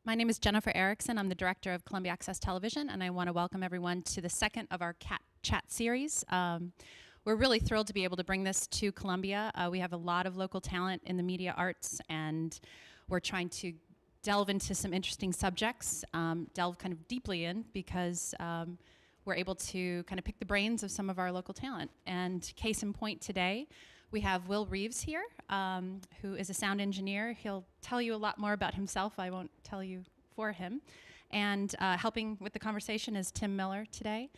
My name is Jennifer Erickson. I'm the director of Columbia Access Television, and I want to welcome everyone to the second of our Cat Chat series. We're really thrilled to be able to bring this to Columbia. We have a lot of local talent in the media arts, and we're trying to delve into some interesting subjects, delve kind of deeply in, because we're able to kind of pick the brains of some of our local talent. And case in point today, we have Wil Reeves here, who is a sound engineer. He'll tell you a lot more about himself. I won't tell you for him. And helping with the conversation is Tim Miller today.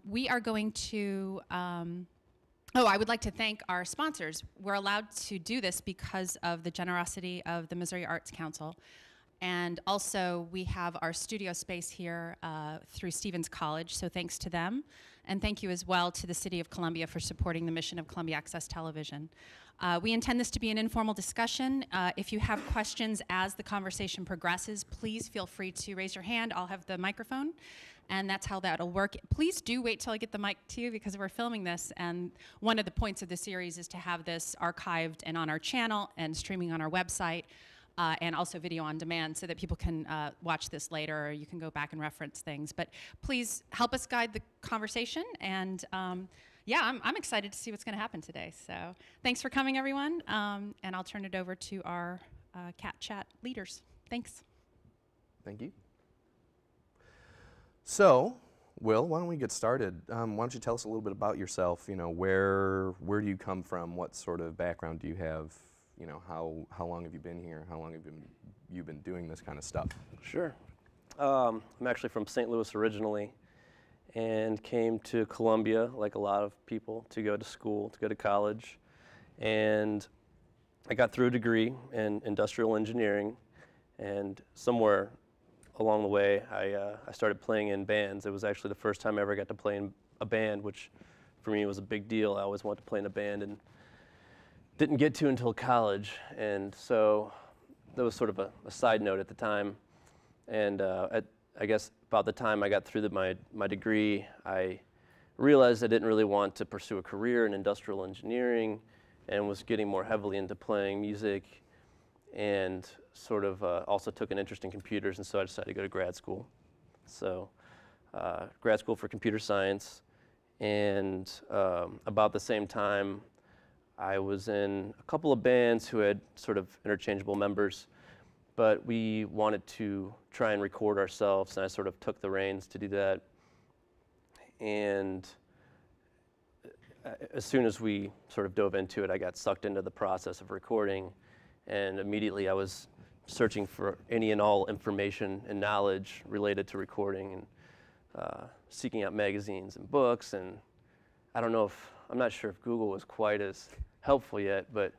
We are going to, I would like to thank our sponsors. We're allowed to do this because of the generosity of the Missouri Arts Council. And also, we have our studio space here through Stevens College, so thanks to them. And thank you as well to the City of Columbia for supporting the mission of Columbia Access Television. We intend this to be an informal discussion. If you have questions as the conversation progresses, please feel free to raise your hand. I'll have the microphone, and that's how that'll work. Please do wait till I get the mic to you, because we're filming this, and one of the points of the series is to have this archived and on our channel and streaming on our website. And also video on demand, so that people can watch this later, or you can go back and reference things. But please help us guide the conversation, and yeah, I'm excited to see what's going to happen today. So thanks for coming, everyone, and I'll turn it over to our Cat Chat leaders. Thanks. Thank you. So, Wil, why don't we get started? Why don't you tell us a little bit about yourself? You know, where do you come from? What sort of background do you have? You know, how long have you been here? How long have you been doing this kind of stuff? Sure. I'm actually from St. Louis originally, and came to Columbia, like a lot of people, to go to school, to go to college. And I got through a degree in industrial engineering, and somewhere along the way, I started playing in bands. It was actually the first time I ever got to play in a band, which for me was a big deal. I always wanted to play in a band, and didn't get to until college, and so that was sort of a side note at the time. And I guess about the time I got through my degree, I realized I didn't really want to pursue a career in industrial engineering, and was getting more heavily into playing music, and sort of also took an interest in computers, and so I decided to go to grad school. So grad school for computer science, and about the same time, I was in a couple of bands who had sort of interchangeable members, but we wanted to try and record ourselves, and I sort of took the reins to do that. And as soon as we sort of dove into it, I got sucked into the process of recording, and immediately I was searching for any and all information and knowledge related to recording, and seeking out magazines and books. And I'm not sure if Google was quite as helpful yet, but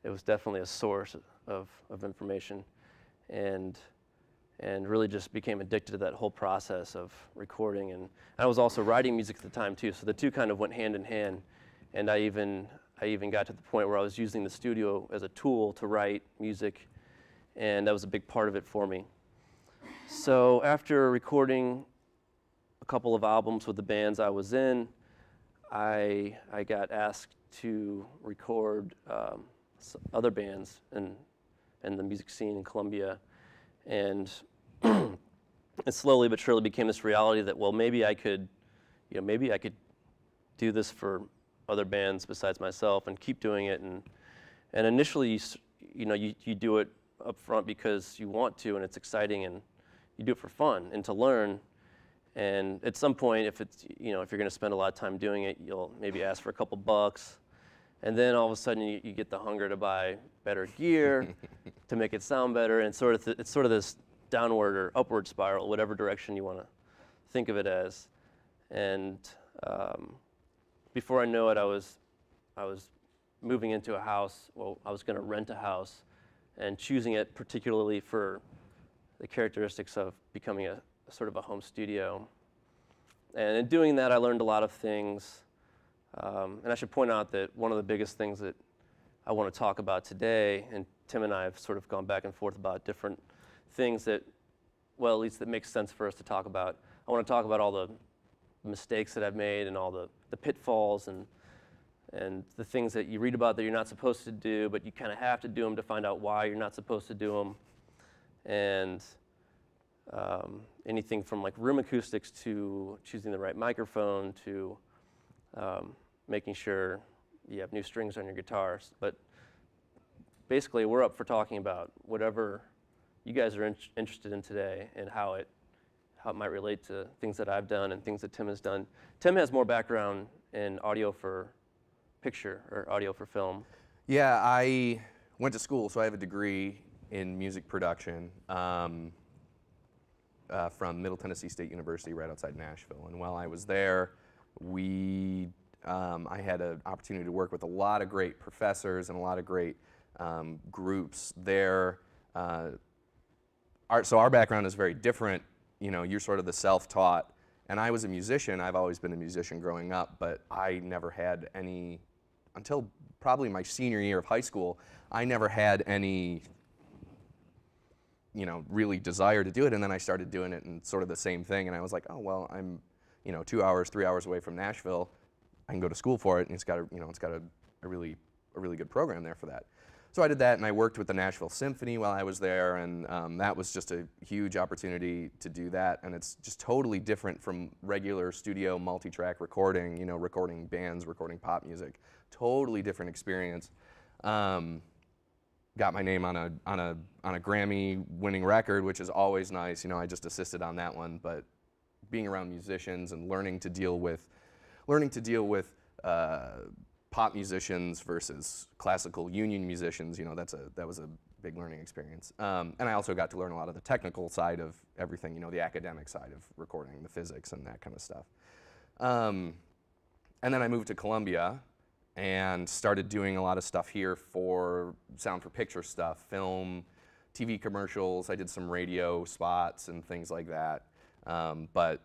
it was definitely a source of information, and really just became addicted to that whole process of recording. And I was also writing music at the time too, so the two kind of went hand in hand. And I even got to the point where I was using the studio as a tool to write music, and that was a big part of it for me. So after recording a couple of albums with the bands I was in, I got asked to record other bands in the music scene in Columbia, and it slowly but surely became this reality that, well, maybe I could do this for other bands besides myself and keep doing it. And initially, you do it up front because you want to, and it's exciting, and you do it for fun and to learn. And at some point, if you're going to spend a lot of time doing it, you'll maybe ask for a couple bucks, and then all of a sudden you get the hunger to buy better gear to make it sound better, and it's sort of this downward or upward spiral, whatever direction you want to think of it as. And before I know it, I was moving into a house. Well, I was going to rent a house, and choosing it particularly for the characteristics of becoming a sort of a home studio. And in doing that, I learned a lot of things. And I should point out that one of the biggest things that I want to talk about today, and Tim and I have sort of gone back and forth about different things that, well, at least that makes sense for us to talk about. I want to talk about all the mistakes that I've made, and all the pitfalls, and the things that you read about that you're not supposed to do, but you kind of have to do them to find out why you're not supposed to do them. and anything from like room acoustics to choosing the right microphone to making sure you have new strings on your guitars. But basically, we're up for talking about whatever you guys are interested in today and how it might relate to things that I've done and things that Tim has done. Tim has more background in audio for picture or audio for film. Yeah, I went to school, so I have a degree in music production from Middle Tennessee State University right outside Nashville. And while I was there, I had an opportunity to work with a lot of great professors and a lot of great groups there. So our background is very different. You know, you're sort of the self-taught, and I was a musician. I've always been a musician growing up, but I never had any, until probably my senior year of high school, I never had any, you know, really desire to do it. And then I started doing it and sort of the same thing, and I was like, oh, well, I'm, you know, 2 hours, 3 hours away from Nashville. I can go to school for it, and it's got a, you know, it's got a really good program there for that. So I did that, and I worked with the Nashville Symphony while I was there, and that was just a huge opportunity to do that. And it's just totally different from regular studio multi-track recording, you know, recording bands, recording pop music. Totally different experience. Got my name on a Grammy-winning record, which is always nice. You know, I just assisted on that one, but being around musicians and learning to deal with pop musicians versus classical union musicians, you know, that was a big learning experience. And I also got to learn a lot of the technical side of everything, you know, the academic side of recording, the physics and that kind of stuff. And then I moved to Columbia and started doing a lot of stuff here for sound for picture stuff, film, TV commercials. I did some radio spots and things like that. But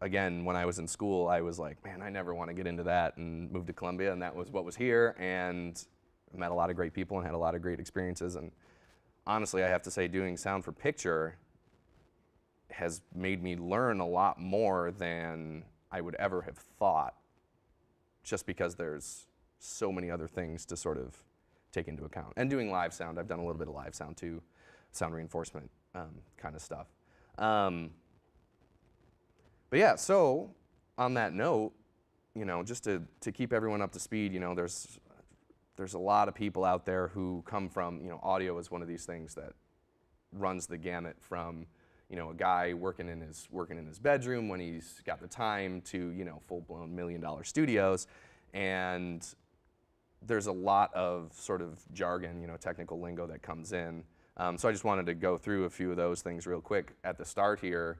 again, when I was in school, I was like, man, I never want to get into that, and moved to Columbia, and that was what was here, and I met a lot of great people and had a lot of great experiences. And honestly, I have to say, doing sound for picture has made me learn a lot more than I would ever have thought, just because there's so many other things to sort of take into account. And doing live sound, I've done a little bit of live sound too, sound reinforcement kind of stuff. But yeah, so on that note, you know, just to keep everyone up to speed, you know, there's a lot of people out there who come from, you know, audio is one of these things that runs the gamut from, you know, a guy working in his bedroom when he's got the time to, you know, full-blown $1 million studios. And there's a lot of sort of jargon, you know, technical lingo that comes in. So I just wanted to go through a few of those things real quick at the start here,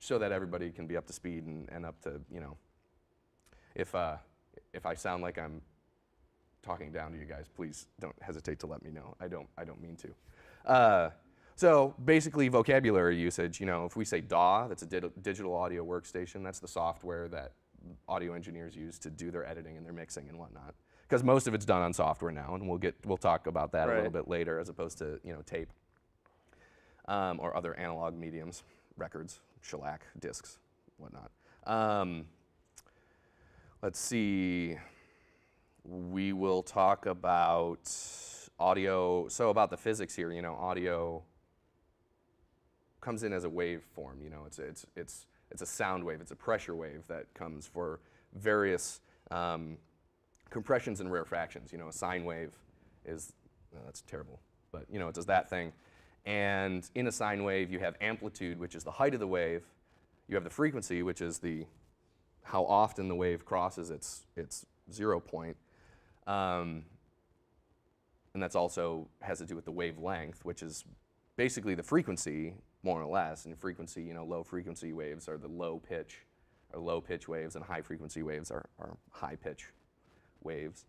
so that everybody can be up to speed and up to, you know, if I sound like I'm talking down to you guys, please don't hesitate to let me know. I don't mean to. So basically, vocabulary usage. You know, if we say DAW, that's a digital audio workstation. That's the software that audio engineers use to do their editing and their mixing and whatnot. Because most of it's done on software now, and we'll talk about that a little bit later, as opposed to, you know, tape or other analog mediums, records, shellac, discs, whatnot. Let's see. We will talk about audio. So about the physics here, you know, audio comes in as a waveform. You know, it's a sound wave. It's a pressure wave that comes for various compressions and rarefactions. You know, a sine wave is, that's terrible, but you know, it does that thing. And in a sine wave, you have amplitude, which is the height of the wave. You have the frequency, which is how often the wave crosses its 0 point. And that's also has to do with the wavelength, which is basically the frequency, more or less. And frequency, you know, low frequency waves are the low pitch waves, and high frequency waves are high pitch waves.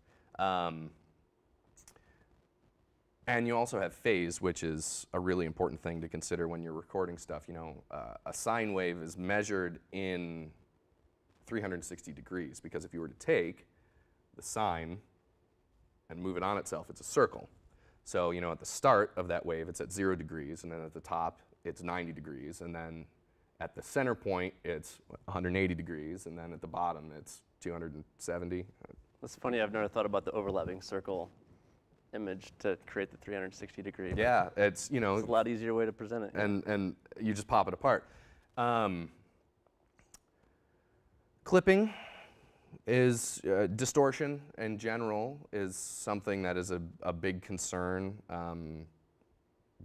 And you also have phase, which is a really important thing to consider when you're recording stuff. You know, a sine wave is measured in 360 degrees, because if you were to take the sine and move it on itself, it's a circle. So, you know, at the start of that wave, it's at 0 degrees, and then at the top, it's 90 degrees, and then at the center point, it's 180 degrees, and then at the bottom, it's 270. It's funny, I've never thought about the overlapping circle image to create the 360 degree. Yeah, it's, you know, It's a lot easier way to present it. and you just pop it apart. Clipping is distortion in general is something that is a big concern.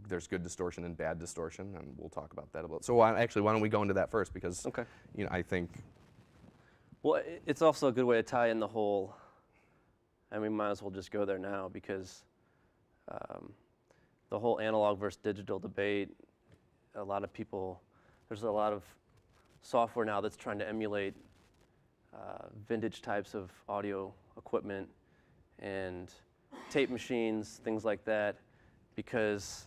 There's good distortion and bad distortion, and we'll talk about that a little. So why don't we go into that first? Because Okay. you know, I think. Well, it's also a good way to tie in the whole. I mean, might as well just go there now because the whole analog versus digital debate. A lot of people, there's a lot of software now that's trying to emulate vintage types of audio equipment and tape machines, things like that, because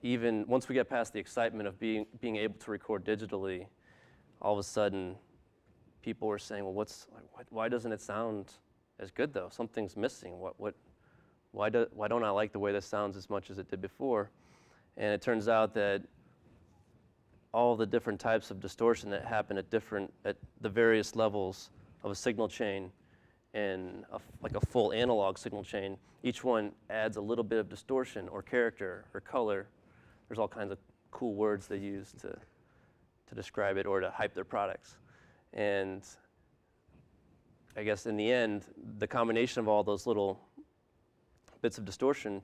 even once we get past the excitement of being able to record digitally, all of a sudden people were saying, well, why doesn't it sound as good though? Something's missing. Why don't I like the way this sounds as much as it did before? And it turns out that all the different types of distortion that happen at the various levels of a signal chain and like a full analog signal chain, each one adds a little bit of distortion or character or color. There's all kinds of cool words they use to describe it or to hype their products. And I guess in the end, the combination of all those little bits of distortion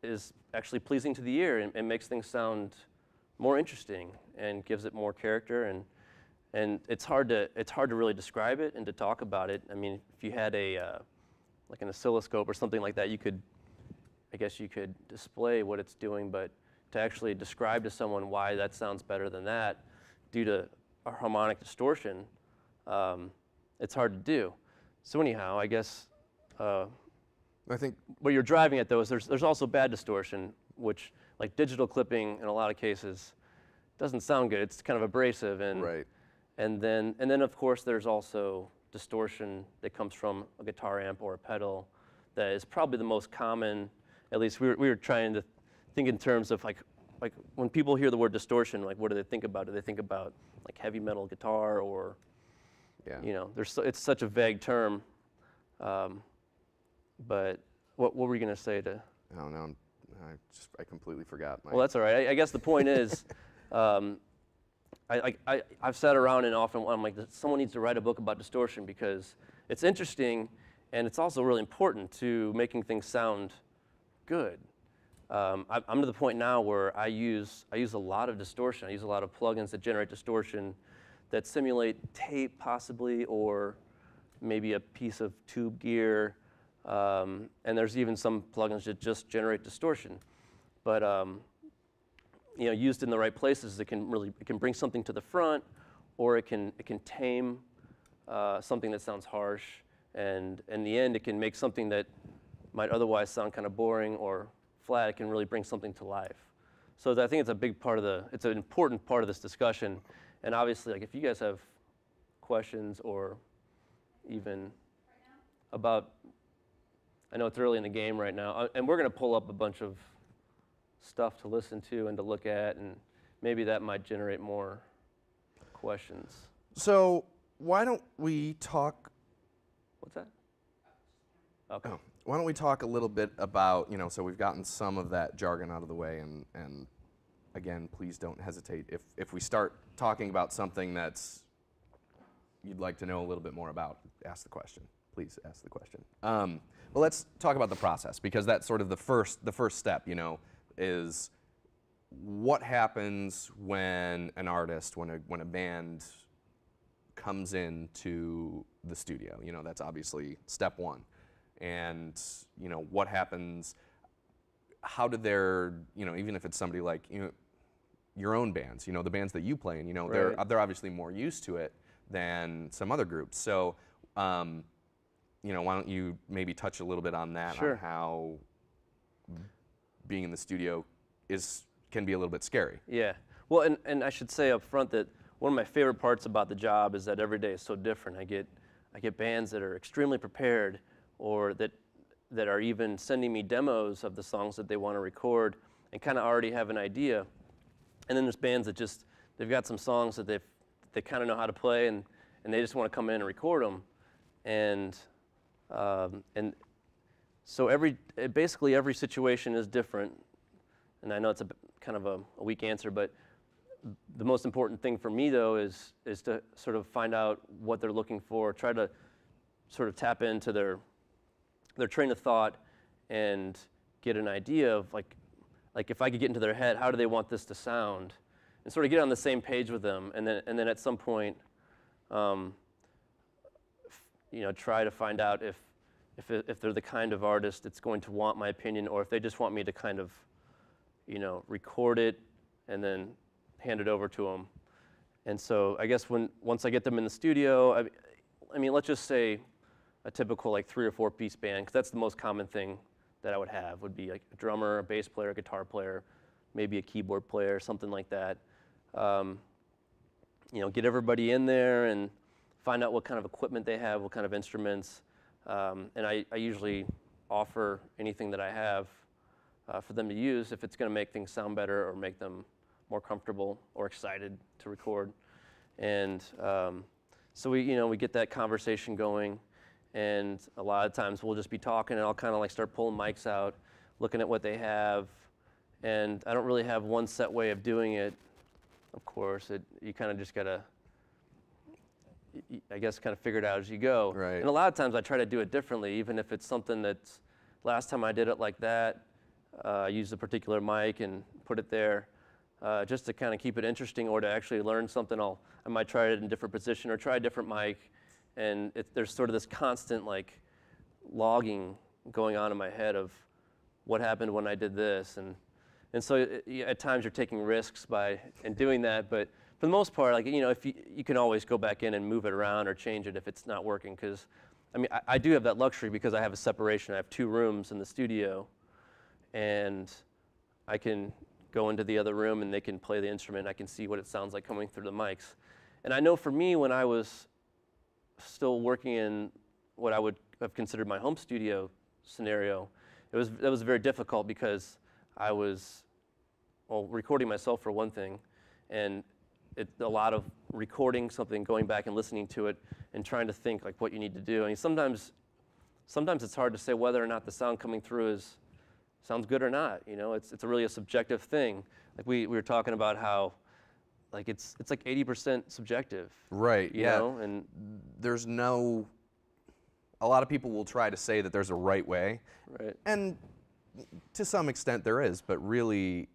is actually pleasing to the ear and makes things sound more interesting and gives it more character, and it's hard to really describe it and to talk about it. I mean, if you had like an oscilloscope or something like that, I guess you could display what it's doing, but to actually describe to someone why that sounds better than that due to a harmonic distortion, it's hard to do. So anyhow, I guess I think what you're driving at though is there's also bad distortion, which like digital clipping in a lot of cases doesn't sound good. It's kind of abrasive, and right. and then of course there's also distortion that comes from a guitar amp or a pedal that is probably the most common. At least we were trying to think in terms of like when people hear the word distortion, like what do they think about? Do they think about like heavy metal guitar or you know, it's such a vague term. But what were we going to say to? I don't know. I completely forgot. Well, that's all right. I guess the point is, I've sat around and often I'm like, someone needs to write a book about distortion because it's interesting and it's also really important to making things sound good. I'm to the point now where I use a lot of distortion. I use a lot of plugins that generate distortion that simulate tape possibly, or maybe a piece of tube gear. And there's even some plugins that just generate distortion. But you know, used in the right places, it can bring something to the front, or it can tame something that sounds harsh. And in the end, it can make something that might otherwise sound kind of boring or flat. It can really bring something to life. So I think it's a big part of it's an important part of this discussion. And obviously, like if you guys have questions or even about, I know it's early in the game right now, and we're going to pull up a bunch of stuff to listen to and to look at, and maybe that might generate more questions. So why don't we talk? What's that? Okay. Oh, why don't we talk a little bit about, you know, so we've gotten some of that jargon out of the way, and again, please don't hesitate. If we start talking about something that's you'd like to know a little bit more about, ask the question. Please ask the question. Well, let's talk about the process, because that's sort of the first step, you know, is what happens when an artist, when a band comes into the studio. You know, that's obviously step one. And, you know, what happens, how did their, you know, even if it's somebody like, you know, your own bands, you know, the bands that you play in, you know, right. they're obviously more used to it than some other groups. So, you know, why don't you maybe touch a little bit on that, Sure. on how being in the studio can be a little bit scary. Yeah. Well, and I should say up front that one of my favorite parts about the job is that every day is so different. I get bands that are extremely prepared, or that are even sending me demos of the songs that they want to record and kind of already have an idea. And then there's bands that they've got some songs that they kind of know how to play, and they just want to come in and record them. And So basically every situation is different, and I know it's kind of a weak answer, but the most important thing for me though is to sort of find out what they're looking for, try to sort of tap into their train of thought and get an idea of like if I could get into their head, how do they want this to sound, and sort of get on the same page with them, and then at some point, try to find out if they're the kind of artist that's going to want my opinion, or if they just want me to kind of, record it and then hand it over to them. And so I guess once I get them in the studio, I mean, let's just say a typical like 3 or 4 piece band, because that's the most common thing that I would have, would be like a drummer, a bass player, a guitar player, maybe a keyboard player, something like that. Get everybody in there and find out what kind of equipment they have, what kind of instruments. And I usually offer anything that I have for them to use if it's going to make things sound better or make them more comfortable or excited to record. And so we get that conversation going, and a lot of times we'll just be talking, and I'll kind of like start pulling mics out, looking at what they have, and I don't really have one set way of doing it. Of course, you kind of just gotta, I guess, kind of figure it out as you go. Right. And a lot of times I try to do it differently, even if it's something that's, last time I did it like that, I used a particular mic and put it there, just to kind of keep it interesting, or to actually learn something. I might try it in a different position or try a different mic, and there's sort of this constant like logging going on in my head of what happened when I did this, and so at times you're taking risks in doing that, but for the most part, like, if you can always go back in and move it around or change it if it's not working, because I mean I do have that luxury because I have a separation. I have 2 rooms in the studio, and I can go into the other room and they can play the instrument. I can see what it sounds like coming through the mics. And I know for me, when I was still working in what I would have considered my home studio scenario, that was very difficult, because I was, recording myself for one thing, and a lot of recording something, going back and listening to it, and trying to think like what you need to do. I mean, sometimes it's hard to say whether or not the sound coming through sounds good or not. It's really a subjective thing. Like we were talking about how, like it's like 80% subjective. Right. You yeah. know? And there's no. A lot of people will try to say that there's a right way. Right. And to some extent there is, but really,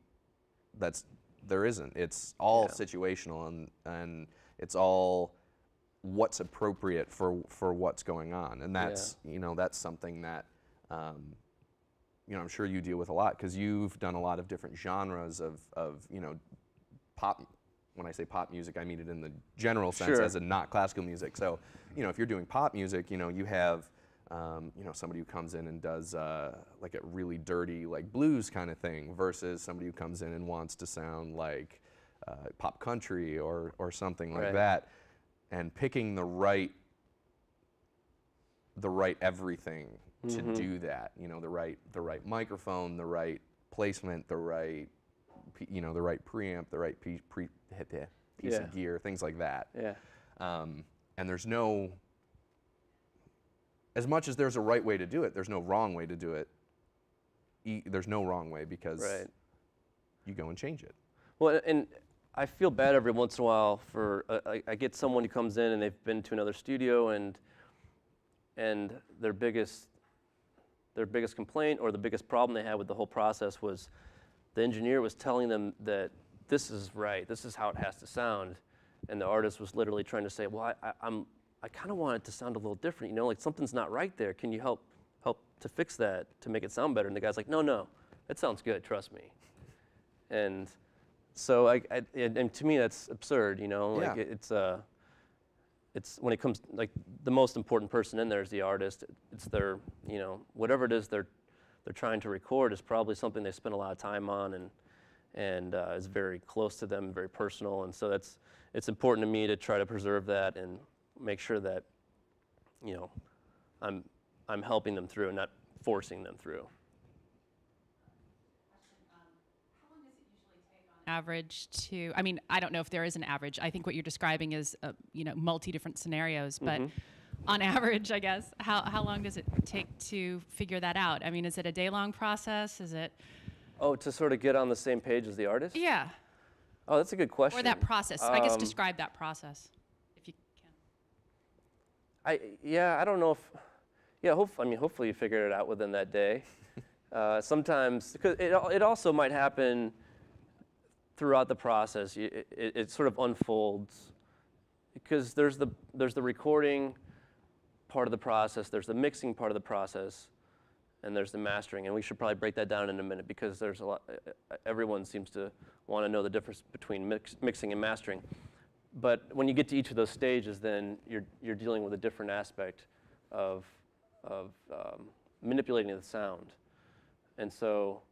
there isn't. It's all situational, and it's all what's appropriate for what's going on, and that's that's something that I'm sure you deal with a lot, because you've done a lot of different genres of pop. When I say pop music, I mean it in the general sense, as in not classical music. So if you're doing pop music, you have somebody who comes in and does like a really dirty like blues kind of thing, versus somebody who comes in and wants to sound like pop country or something like that, and picking the right everything to do that. The right microphone, the right placement, the right the right preamp, the right piece of gear, things like that. Yeah. And there's no, as much as there's a right way to do it, there's no wrong way to do it. There's no wrong way, because you go and change it. Well, and I feel bad every once in a while for, I get someone who comes in and they've been to another studio, and their biggest complaint or the biggest problem they had with the whole process was the engineer was telling them that this is right, this is how it has to sound, and the artist was literally trying to say, well, I kind of want it to sound a little different, like something's not right there. Can you help to fix that, to make it sound better? And the guy's like, no, it sounds good, trust me. And so and to me that's absurd, like it's when it comes, like, the most important person in there is the artist. It's their, whatever it is they're trying to record is probably something they spend a lot of time on, and is very close to them, very personal. And so it's important to me to try to preserve that and make sure that, I'm helping them through and not forcing them through. How long does it usually take on average to, I don't know if there is an average. I think what you're describing is, multi different scenarios, but on average, I guess, how long does it take to figure that out? I mean, is it a day-long process? Is it? Oh, to sort of get on the same page as the artist? Yeah. Oh, that's a good question. Or that process. I guess describe that process, if you can. Yeah, I don't know if, yeah, hopefully you figured it out within that day. Sometimes, because it also might happen throughout the process. It sort of unfolds, because there's the recording part of the process, there's the mixing part of the process, and there's the mastering. And we should probably break that down in a minute, because there's a lot, everyone seems to want to know the difference between mixing and mastering. But when you get to each of those stages, then you're dealing with a different aspect of manipulating the sound. And so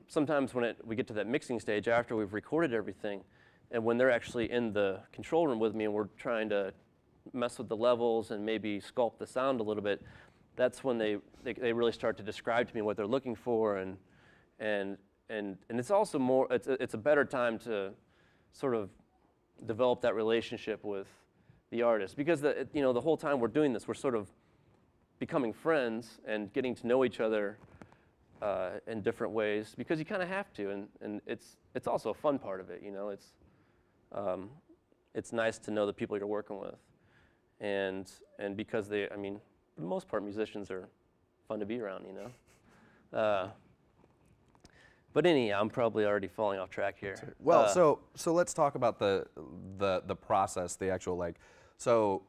sometimes when we get to that mixing stage after we've recorded everything, and when they're actually in the control room with me and we're trying to mess with the levels and maybe sculpt the sound a little bit, that's when they really start to describe to me what they're looking for, and it's also more, it's a better time to sort of develop that relationship with the artist, because the whole time we're doing this, we're sort of becoming friends and getting to know each other in different ways, because you kind of have to, and it's also a fun part of it. It's nice to know the people you're working with, and because for the most part, musicians are fun to be around, But anyhow, I'm probably already falling off track here. Well, so let's talk about the process, the actual so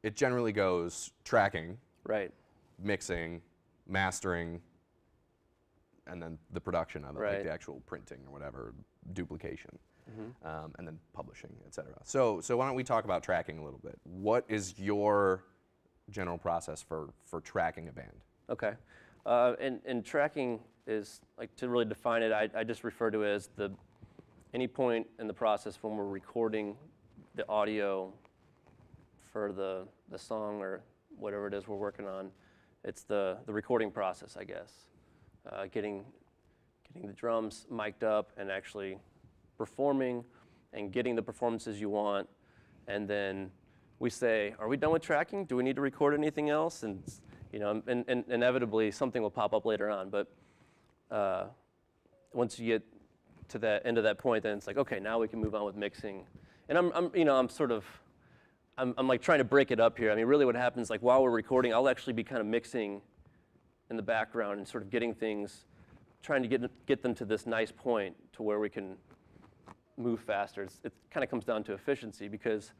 it generally goes tracking, right, mixing, mastering, and then the production of it, right, like the actual printing or whatever, duplication, and then publishing, etc. So why don't we talk about tracking a little bit? What is your general process for tracking a band? Okay, and tracking is, to really define it, I just refer to it as any point in the process when we're recording the audio for the song or whatever it is we're working on. It's the recording process, I guess. Getting the drums mic'd up and actually performing and getting the performances you want, and then we say, are we done with tracking? Do we need to record anything else? And inevitably something will pop up later on, but once you get to that end of that point, then it's like, okay, now we can move on with mixing. And I'm like trying to break it up here. Really what happens, while we're recording, I'll actually be kind of mixing in the background and sort of getting things, trying to get them to this nice point to where we can move faster. It kind of comes down to efficiency, because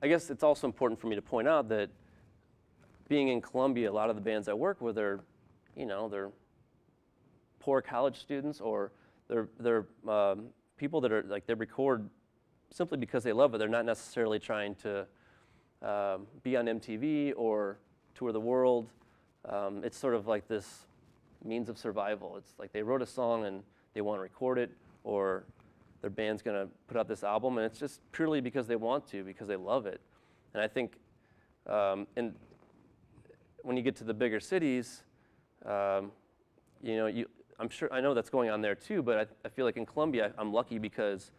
I guess it's also important for me to point out that being in Columbia, a lot of the bands I work with are, they're poor college students, or they're people that are they record simply because they love it. They're not necessarily trying to be on MTV or tour the world. It's sort of like this means of survival. It's like they wrote a song and they want to record it, or their band's going to put out this album, and it's just purely because they want to, because they love it. And I think, and when you get to the bigger cities, I'm sure, I know that's going on there too, but I feel like in Columbia, I'm lucky because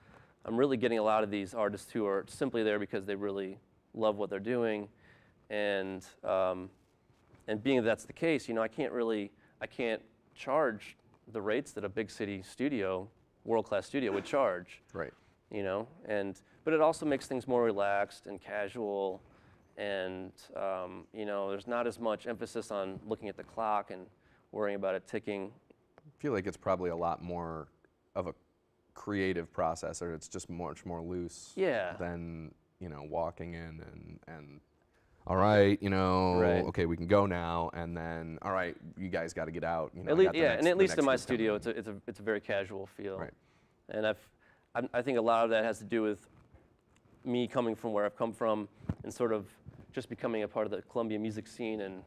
I'm really getting a lot of these artists who are simply there because they really love what they're doing, and being that's the case, I can't charge the rates that a big city studio, world-class studio would charge. Right. But it also makes things more relaxed and casual, and there's not as much emphasis on looking at the clock and worrying about it ticking. I feel like it's probably a lot more of a creative process, or it's just much more loose than walking in and all right, right, okay, we can go now, and then all right, you guys got to get out. At least in my studio, it's a very casual feel. Right. And I think a lot of that has to do with me coming from where I've come from, and sort of just becoming a part of the Columbia music scene,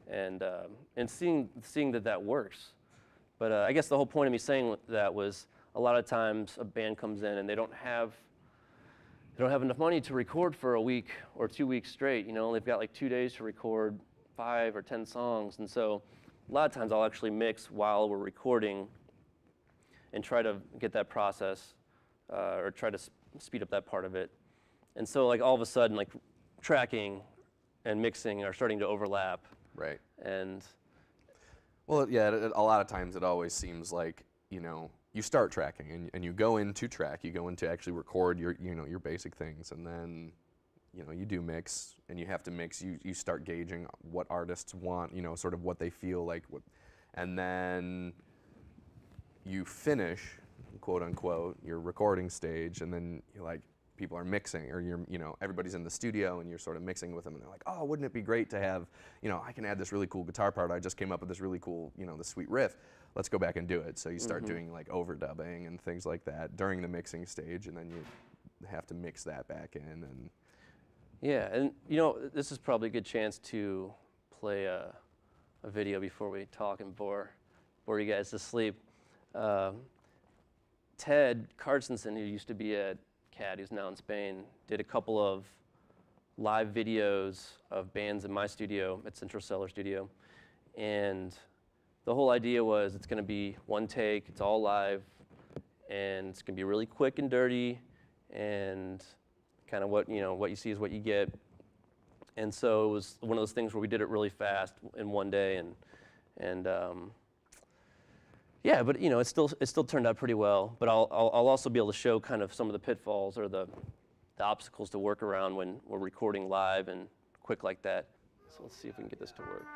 and seeing that works. But I guess the whole point of me saying that was, a lot of times a band comes in and they don't have enough money to record for a week or 2 weeks straight. They've got 2 days to record 5 or 10 songs, and so a lot of times I'll actually mix while we're recording and try to get that process or try to speed up that part of it. And so all of a sudden, tracking and mixing are starting to overlap. Right. And Well, yeah, a lot of times it always seems like, you know, you start tracking and you go into track, you go into actually record your, you know, your basic things, and then, you know, you do mix, and you have to mix, you start gauging what artists want, you know, sort of what they feel like, and then you finish, quote unquote, your recording stage, and then you're like, people are mixing, or you know, everybody's in the studio and you're sort of mixing with them, and they're like, oh, wouldn't it be great to have, you know, I can add this really cool guitar part, I just came up with this really cool, you know, this sweet riff, let's go back and do it. So you start doing like overdubbing and things like that during the mixing stage, and then you have to mix that back in. And yeah, and you know, this is probably a good chance to play a video before we talk and bore you guys to sleep. Ted Carstensen, who used to be at CAD, who's now in Spain, did a couple of live videos of bands in my studio at Central Cellar Studio. And the whole idea was it's going to be one take, it's all live, and it's going to be really quick and dirty, and kind of what you see is what you get. And so it was one of those things where we did it really fast in one day, and yeah, but you know, it still turned out pretty well. But I'll also be able to show kind of some of the pitfalls or the obstacles to work around when we're recording live and quick like that. So let's see if we can get this to work.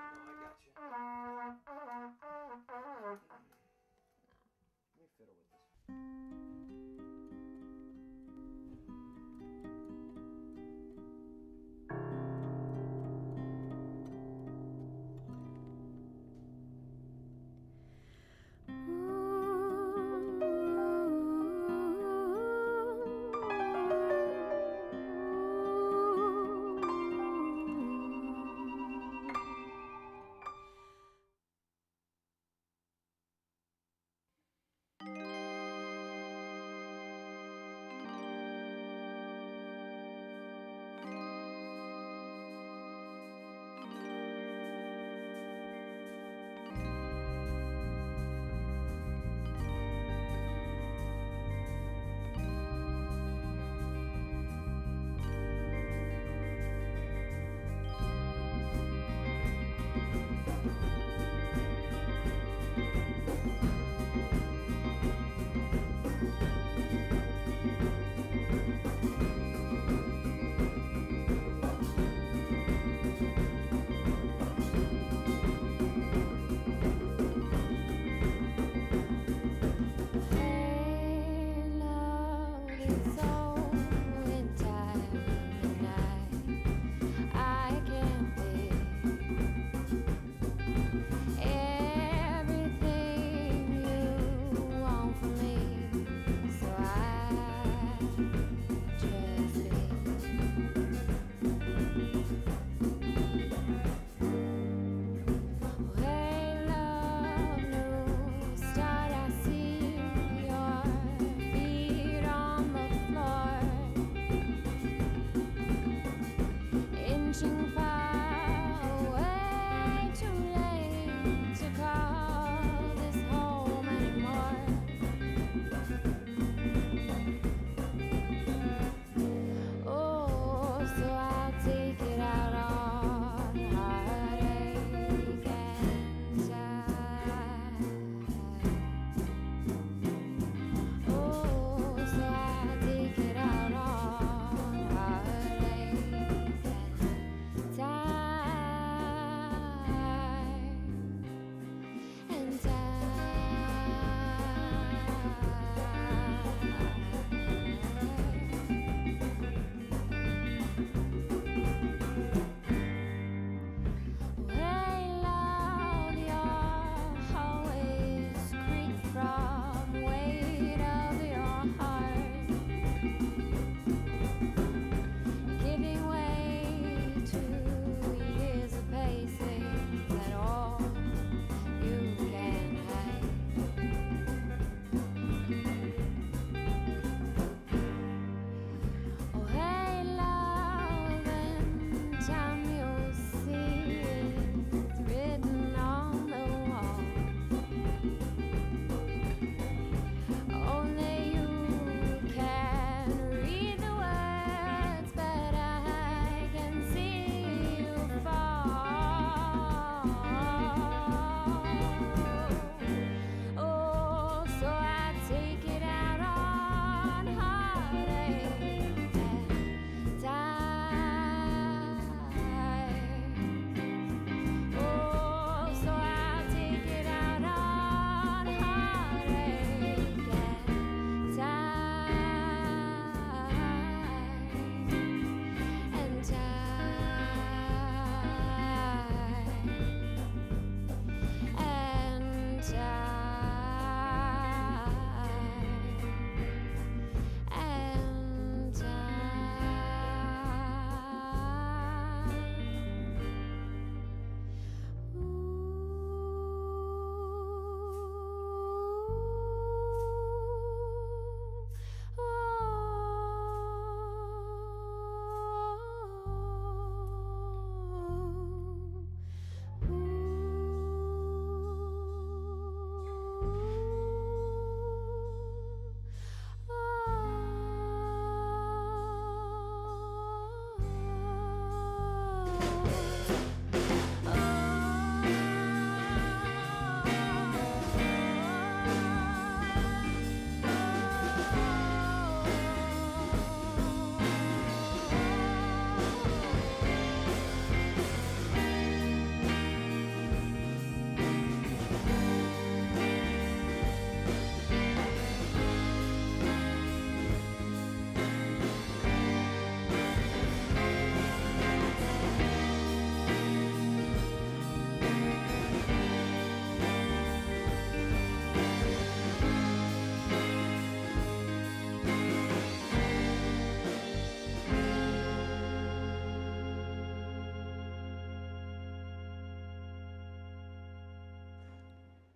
Time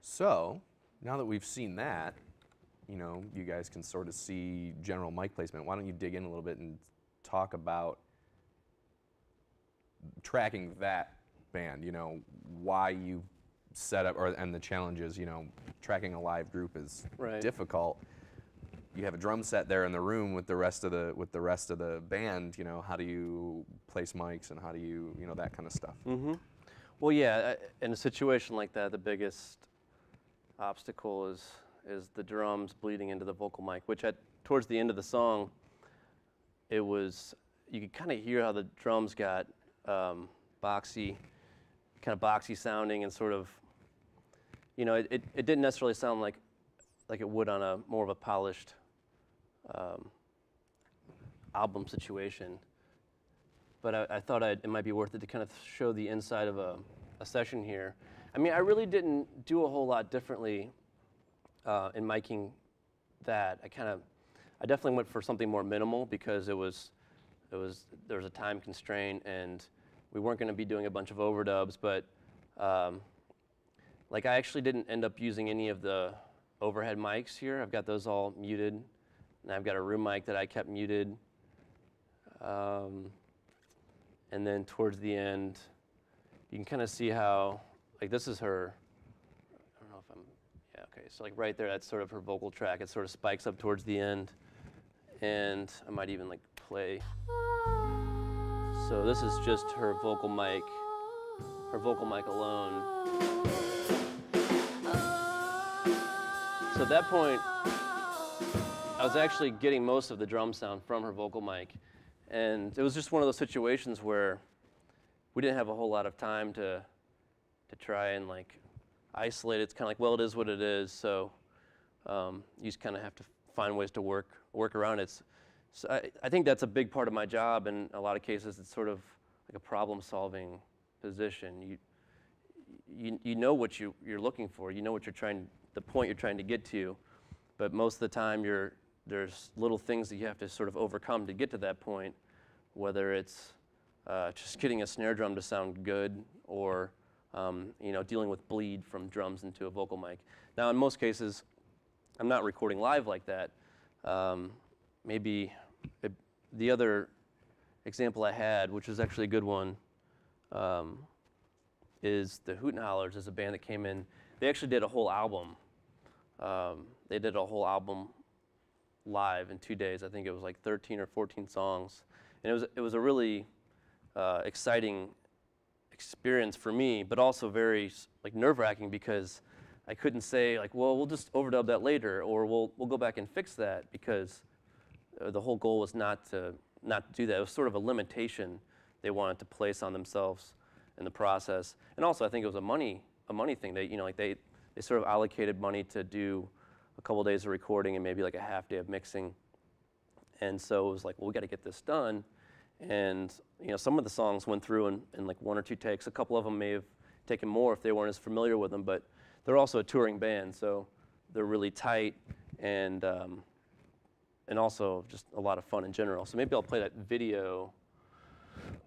So now that we've seen that, you know, you guys can sort of see general mic placement. Why don't you dig in a little bit and talk about tracking that band, you know, why you set up, and the challenges, you know, tracking a live group is difficult. You have a drum set there in the room with the rest of the band, you know, how do you place mics and how do you, you know, that kind of stuff. Well, yeah, in a situation like that, the biggest obstacle is the drums bleeding into the vocal mic, which towards the end of the song, you could kind of hear how the drums got boxy, kind of boxy sounding, and sort of, you know, it didn't necessarily sound like it would on a more of a polished album situation. But I thought it might be worth it to kind of show the inside of a session here. I mean, I really didn't do a whole lot differently in miking that. I definitely went for something more minimal because there was a time constraint and we weren't going to be doing a bunch of overdubs. But like, I actually didn't end up using any of the overhead mics here. I've got those all muted, and I've got a room mic that I kept muted. And then towards the end, you can kind of see how, like, this is her, I don't know if I'm, yeah, okay, so like right there, that's sort of her vocal track. It sort of spikes up towards the end, and I might even like play. So this is just her vocal mic alone. So at that point, I was actually getting most of the drum sound from her vocal mic. And it was just one of those situations where we didn't have a whole lot of time to try and like isolate it. It's kind of like, well, it is what it is. So you just kind of have to find ways to work around it. So I think that's a big part of my job. In a lot of cases, it's sort of like a problem-solving position. You know what you're looking for. You know what the point you're trying to get to. But most of the time, there's little things that you have to sort of overcome to get to that point, whether it's just getting a snare drum to sound good or you know, dealing with bleed from drums into a vocal mic. Now, in most cases, I'm not recording live like that. The other example I had, which was actually a good one, is the Hoot and Hollers is a band that came in. They actually did a whole album. They did a whole album live in 2 days. I think it was like 13 or 14 songs, and it was a really exciting experience for me, but also very like nerve-wracking because I couldn't say like, well, we'll just overdub that later, or we'll go back and fix that, because the whole goal was not to do that. It was sort of a limitation they wanted to place on themselves in the process, and also I think it was a money thing. They sort of allocated money to do a couple days of recording and maybe like a half day of mixing. And so it was like, well, we got to get this done. And you know, some of the songs went through in like 1 or 2 takes. A couple of them may have taken more if they weren't as familiar with them, but they're also a touring band, so they're really tight and also just a lot of fun in general. So maybe I'll play that video.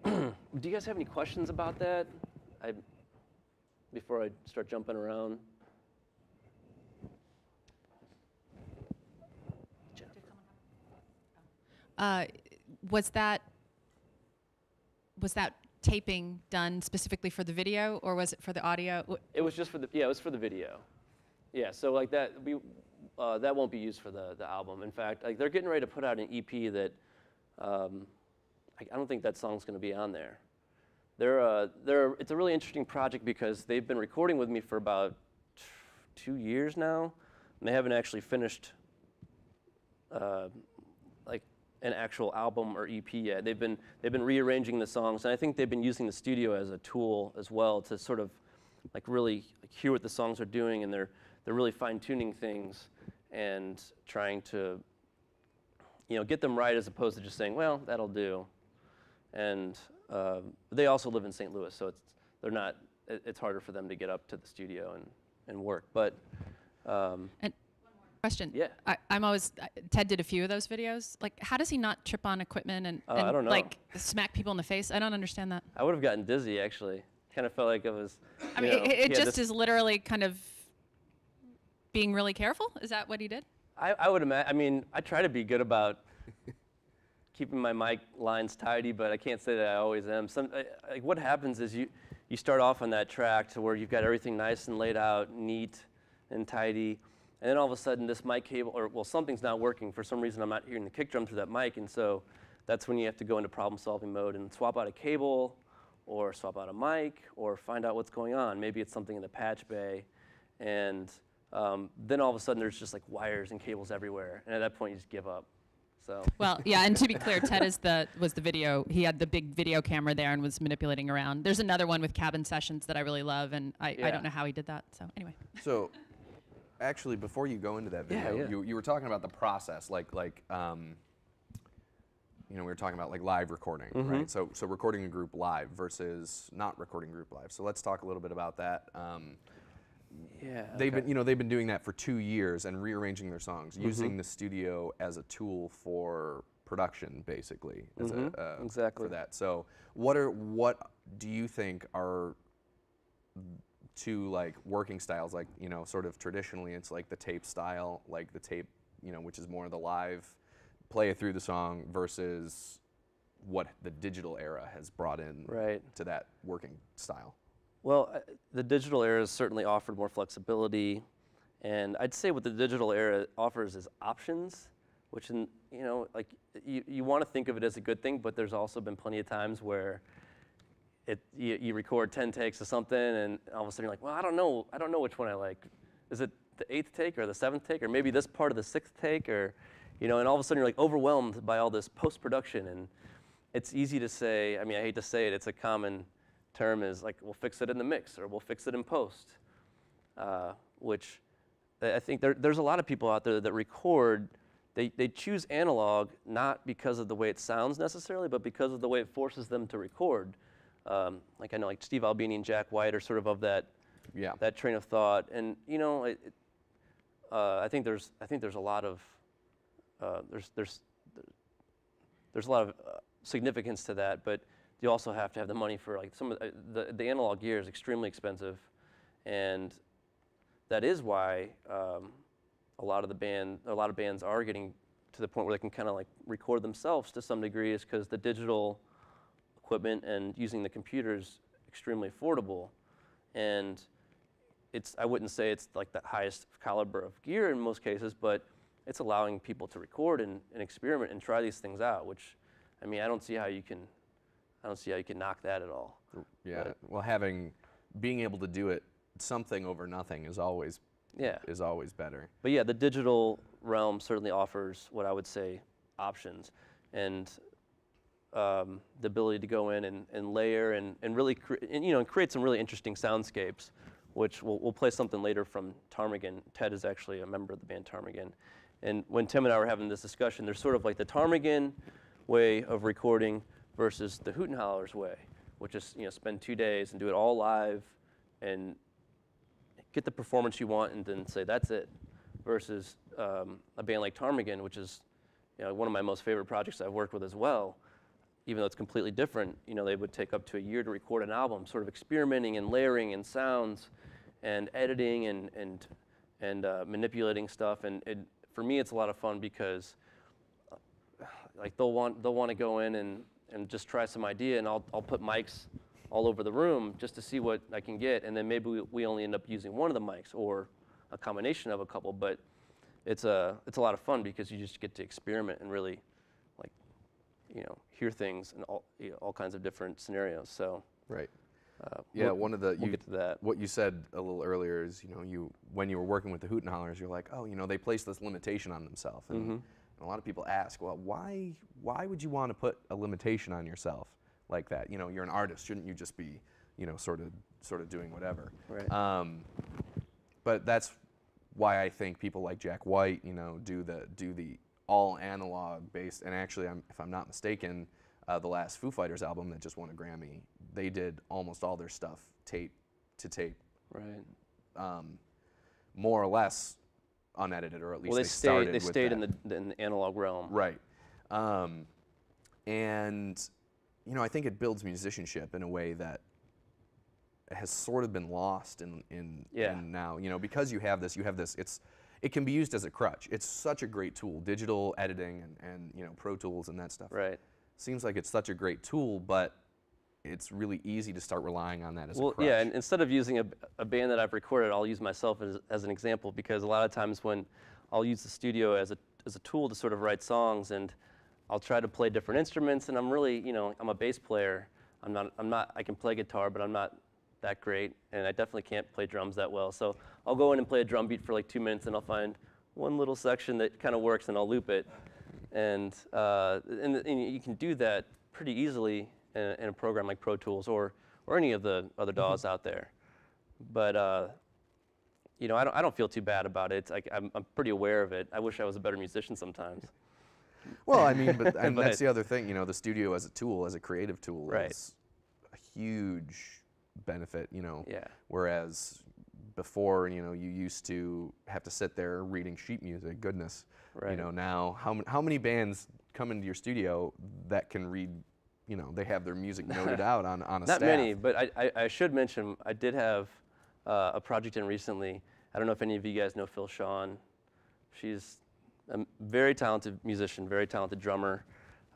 Do you guys have any questions about that? Before I start jumping around? Was that taping done specifically for the video, or was it for the audio? It was just for it was for the video. Yeah, so like that that won't be used for the album. In fact, like, they're getting ready to put out an EP that I don't think that song's going to be on there. It's a really interesting project because they've been recording with me for about 2 years now, and they haven't actually finished like an actual album or EP yet. They've been rearranging the songs, and I think they've been using the studio as a tool as well to sort of like really hear what the songs are doing, and they're really fine-tuning things and trying to, you know, get them right as opposed to just saying, well, that'll do. And they also live in St. Louis, so it's harder for them to get up to the studio and work. But and one more question. Yeah. Ted did a few of those videos. Like, how does he not trip on equipment and I don't know. like smack people in the face? I don't understand that. I would have gotten dizzy, actually. Kind of felt like it was. I mean, it just is literally kind of being really careful? Is that what he did? I would imagine. I mean, I try to be good about keeping my mic lines tidy, but I can't say that I always am. Like what happens is you start off on that track to where you've got everything nice and laid out, neat and tidy, and then all of a sudden this mic cable, or well, something's not working. For some reason I'm not hearing the kick drum through that mic, and so that's when you have to go into problem solving mode and swap out a cable, or swap out a mic, or find out what's going on. Maybe it's something in the patch bay, and then all of a sudden there's just like wires and cables everywhere, and at that point you just give up. So. Well, yeah, and to be clear, Ted was the video. He had the big video camera there and was manipulating around. There's another one with cabin sessions that I really love, and I don't know how he did that. So anyway. So, actually, before you go into that video, you were talking about the process, like you know, we were talking about like live recording, right? So recording a group live versus not recording group live. So let's talk a little bit about that. They've been doing that for 2 years and rearranging their songs, using the studio as a tool for production, basically. As exactly. For that. So what do you think are two like working styles? Like, you know, sort of traditionally it's like the tape style, like the tape, you know, which is more of the live play it through the song, versus what the digital era has brought in to that working style. Well, the digital era has certainly offered more flexibility, and I'd say what the digital era offers is options, which, you know, like you want to think of it as a good thing, but there's also been plenty of times where you record 10 takes of something, and all of a sudden you're like, well, I don't know which one I like. Is it the 8th take or the 7th take, or maybe this part of the 6th take, or, you know, and all of a sudden you're like overwhelmed by all this post-production, and it's easy to say, I mean, I hate to say it, it's a common term is like, we'll fix it in the mix, or we'll fix it in post, which I think there's a lot of people out there that record, they choose analog not because of the way it sounds necessarily, but because of the way it forces them to record. Like I know like Steve Albini and Jack White are sort of that train of thought, and you know, I think there's a lot of there's a lot of significance to that, but you also have to have the money for like some of the analog gear is extremely expensive, and that is why a lot of bands are getting to the point where they can kind of like record themselves to some degree, is because the digital equipment and using the computer is extremely affordable, and I wouldn't say it's like the highest caliber of gear in most cases, but it's allowing people to record and experiment and try these things out, which, I mean, I don't see how you can knock that at all. Yeah, well, being able to do it something over nothing is always better. But yeah, the digital realm certainly offers what I would say options, and the ability to go in and layer and really create some really interesting soundscapes, which we'll play something later from Ptarmigan. Ted is actually a member of the band Ptarmigan, and when Tim and I were having this discussion, there's sort of like the Ptarmigan way of recording versus the Hoot and Hollers way, which is, you know, spend 2 days and do it all live and get the performance you want and then say that's it, versus a band like Ptarmigan, which is, you know, one of my most favorite projects I've worked with as well. Even though it's completely different, you know, they would take up to a year to record an album, sort of experimenting and layering and sounds and editing and manipulating stuff, and for me it's a lot of fun because like they'll want to go in and just try some idea, and I'll put mics all over the room just to see what I can get, and then maybe we only end up using one of the mics or a combination of a couple, but it's a lot of fun because you just get to experiment and really, like, you know, hear things in all kinds of different scenarios. So right. Yeah, we'll get to that. What you said a little earlier is, you know, when you were working with the Hoot and Hollers, you're like, oh, you know, they placed this limitation on themselves, and a lot of people ask, well, why would you want to put a limitation on yourself like that? You know, you're an artist. Shouldn't you just be, you know, sort of doing whatever? Right. But that's why I think people like Jack White, you know, do the all analog based. And actually, if I'm not mistaken, the last Foo Fighters album that just won a Grammy, they did almost all their stuff tape to tape. Right. More or less unedited, or at least they stayed in the analog realm. Right. And, you know, I think it builds musicianship in a way that has sort of been lost in Yeah. now, you know, because you have this, it can be used as a crutch. It's such a great tool, digital editing and you know, Pro Tools and that stuff. Right. Seems like it's such a great tool, but it's really easy to start relying on that as a crutch. Yeah, and instead of using a band that I've recorded, I'll use myself as an example, because a lot of times when I'll use the studio as a tool to sort of write songs, and I'll try to play different instruments, and I'm really, you know, I'm a bass player. I can play guitar, but I'm not that great, and I definitely can't play drums that well. So I'll go in and play a drum beat for like 2 minutes, and I'll find one little section that kind of works, and I'll loop it. And you can do that pretty easily in a program like Pro Tools or any of the other DAWs out there. But you know, I don't feel too bad about it. I'm pretty aware of it. I wish I was a better musician sometimes. Well, I mean, and that's the other thing, you know, the studio as a tool, as a creative tool, Right. is a huge benefit, you know. Yeah. Whereas before, you know, you used to have to sit there reading sheet music. Goodness, Right. you know, now how many bands come into your studio that can read? You know, they have their music noted out on a Not staff. many, but I should mention I did have a project in recently. I don't know if any of you guys know Phil Shawn. She's a very talented musician, very talented drummer,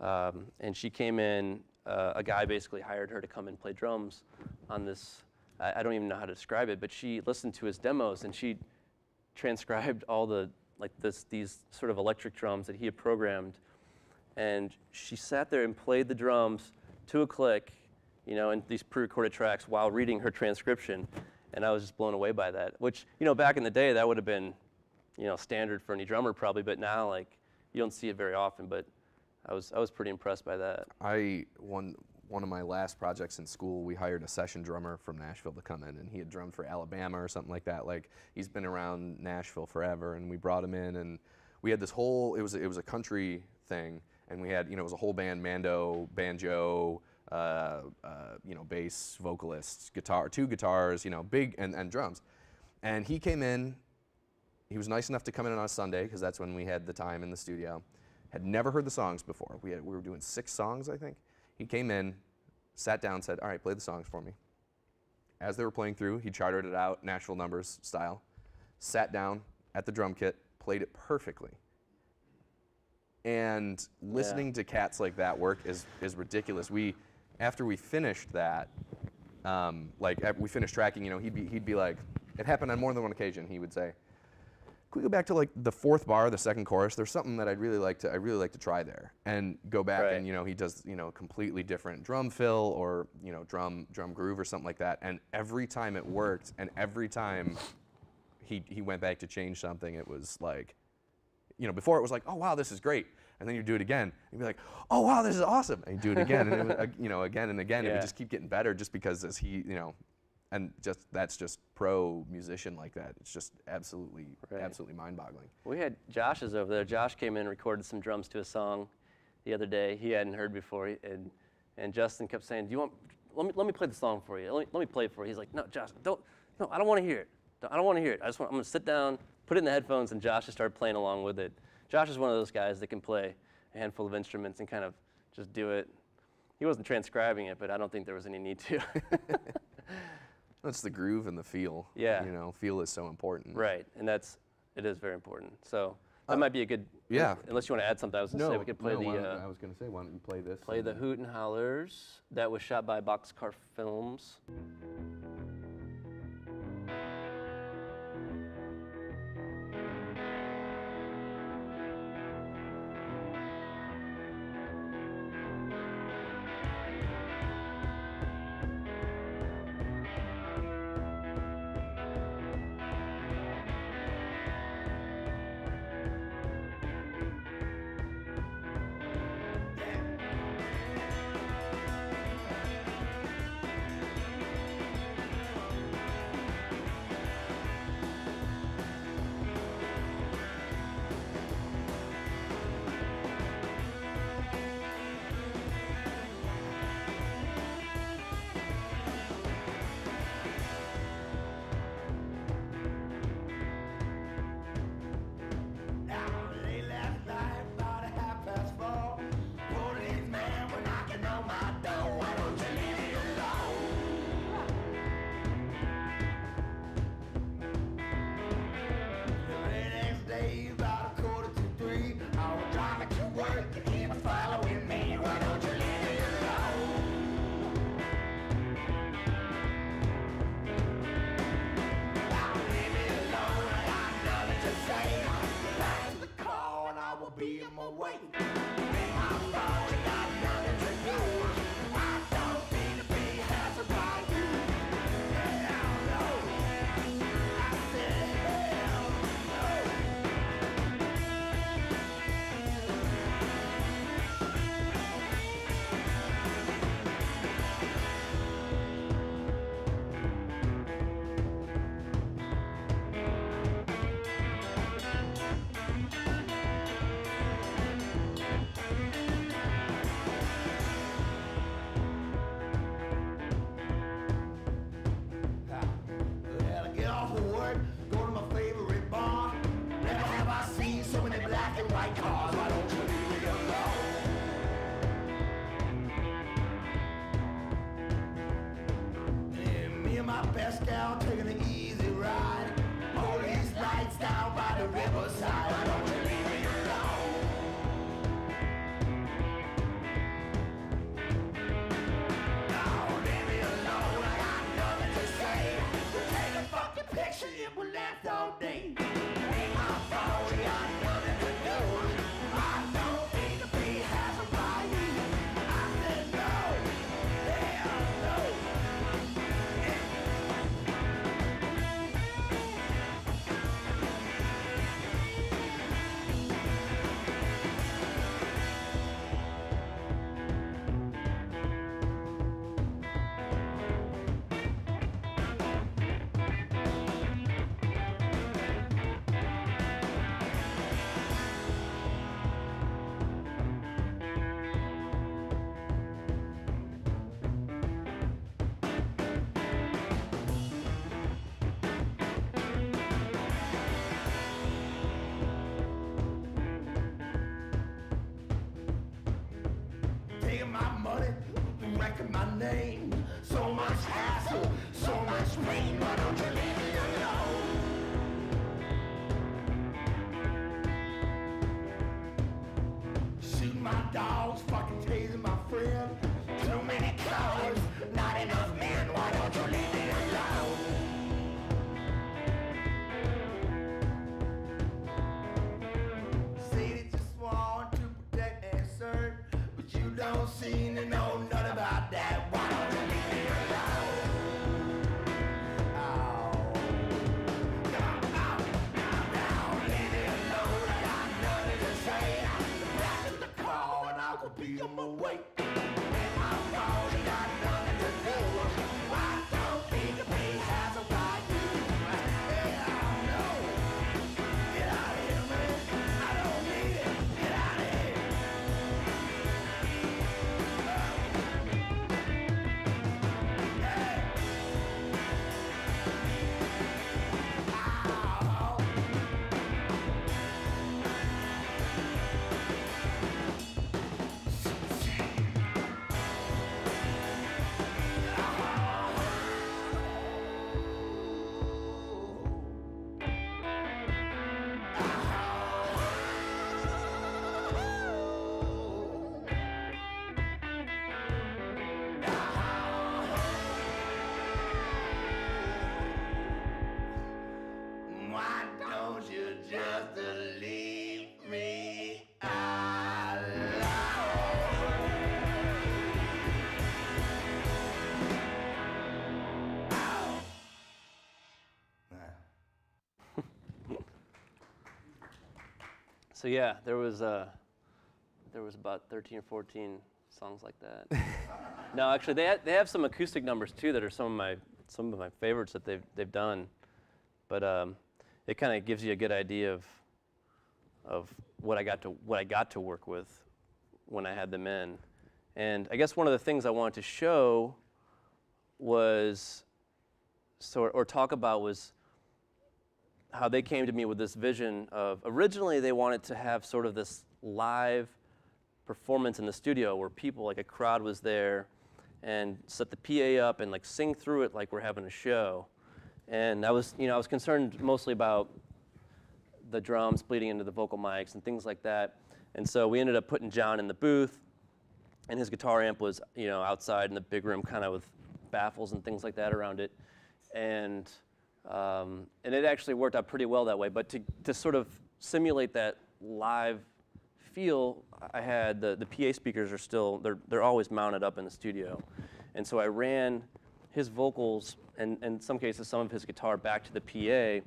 and she came in. A guy basically hired her to come and play drums on this. I don't even know how to describe it, but she listened to his demos and she transcribed all the these sort of electric drums that he had programmed, and she sat there and played the drums to a click, you know, in these pre-recorded tracks while reading her transcription, and I was just blown away by that. Which, you know, back in the day that would have been, you know, standard for any drummer probably, but now like you don't see it very often. But I was pretty impressed by that. One of my last projects in school, we hired a session drummer from Nashville to come in, and he had drummed for Alabama or something like that. Like, he's been around Nashville forever, and we brought him in, and we had this whole, it was a country thing, and we had, you know, it was a whole band, mando, banjo, you know, bass, vocalists, guitar, 2 guitars, you know, big, and drums. And he came in, he was nice enough to come in on a Sunday, because that's when we had the time in the studio. Had never heard the songs before. We were doing 6 songs, I think. He came in, sat down, said, all right, play the songs for me. As they were playing through, he charted it out, Nashville numbers style, sat down at the drum kit, played it perfectly. And listening to cats like that work is ridiculous. After we finished that, we finished tracking, you know, he'd be like, it happened on more than one occasion, he would say, can we go back to like the 4th bar, the 2nd chorus? There's something that I'd really like to try there, and go back. Right. And, you know, he does, you know, completely different drum fill or, you know, drum groove or something like that. And every time it worked, and every time he went back to change something, it was like, you know, before it was like, oh wow, this is great, and then you do it again, and you'd be like, oh wow, this is awesome, and you do it again, and it was, you know, again and again, Yeah. it would just keep getting better, just because as he, you know. And that's just pro musician like that. It's just absolutely mind-boggling. We had Josh's over there. Josh came in and recorded some drums to a song the other day he hadn't heard before, and Justin kept saying, "Do you want? Let me play the song for you. Let me play it for you." He's like, "No, Josh, don't. No, I don't want to hear it. I don't want to hear it. I'm going to sit down, put it in the headphones," and Josh just started playing along with it. Josh is one of those guys that can play a handful of instruments and kind of just do it. He wasn't transcribing it, but I don't think there was any need to. It's the groove and the feel. Yeah. You know, feel is so important. Right, and it is very important. So that might be a good. Yeah. Unless you want to add something, I was going to say we could play I the. was going to say, why don't you play this? Play the Hoot and Hollers. That was shot by Boxcar Films. away. Ain't my fault, you got nothing to do. I don't mean to be hazard by you. Hell no. I said hell no. Well, I get off of work, go to my favorite bar. Never have I seen so many black and white cars. Why don't you leave me alone? And me and my best gal taking an easy ride. All these lights down by the riverside. Why don't you leave me alone? No, leave me alone. I got nothing to say. Take a fucking picture, it will last all day. Ain't my fault, we got nothing to do. I don't mean to be hazard by you. I said no, hell no. Taking my money, wrecking my name. So much hassle, so much pain. Why don't you leave me alone? Shooting my dogs, fucking tasing my friend. Too many cowards, not enough men. Why don't you leave me alone? Say that you sworn to protect and serve, but you don't seem to know nothing about that. Why don't you leave me alone? Oh. Now, leave me alone. I got nothing to say. Back to the car and I could be on my way. Ain't my fault, you got nothing to do. I don't mean to be hazard by you. Hell no. Get out of here, man. I don't need it. Get out of here. Why don't you just leave me alone? So yeah, there was about 13 or 14 songs like that. No, actually, they have some acoustic numbers too that are some of my favorites that they've done. But it kind of gives you a good idea of what I got to work with when I had them in. And I guess one of the things I wanted to show was talk about was how they came to me with this vision of, originally they wanted to have sort of this live performance in the studio where people, like a crowd was there and set the PA up and like sing through it like we're having a show. And I was concerned mostly about the drums bleeding into the vocal mics and things like that. And so we ended up putting John in the booth, and his guitar amp was, outside in the big room, kind of with baffles and things like that around it. And it actually worked out pretty well that way. But to sort of simulate that live feel, I had the PA speakers are still, they're always mounted up in the studio. And so I ran his vocals and in some cases some of his guitar back to the PA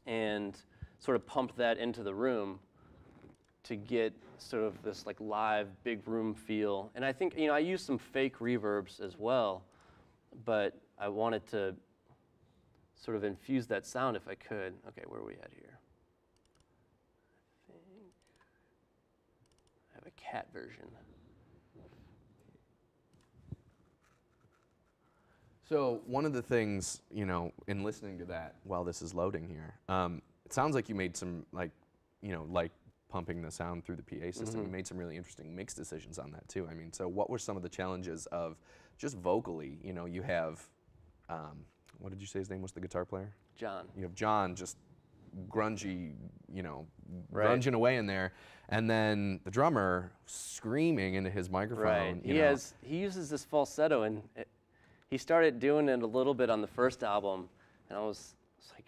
and sort of pumped that into the room to get sort of this like live big room feel. And I think, I used some fake reverbs as well, but I wanted to sort of infuse that sound if I could. Okay, where are we at here? I think I have a cat version. So one of the things, in listening to that while this is loading here, it sounds like you made some, like pumping the sound through the PA system, you made some really interesting mix decisions on that too. I mean, so what were some of the challenges of just vocally, you have, what did you say his name was, the guitar player? John. You have John just grungy, Right. grunging away in there, and then the drummer screaming into his microphone. Right. He uses this falsetto, and he started doing it a little bit on the first album, and I was like,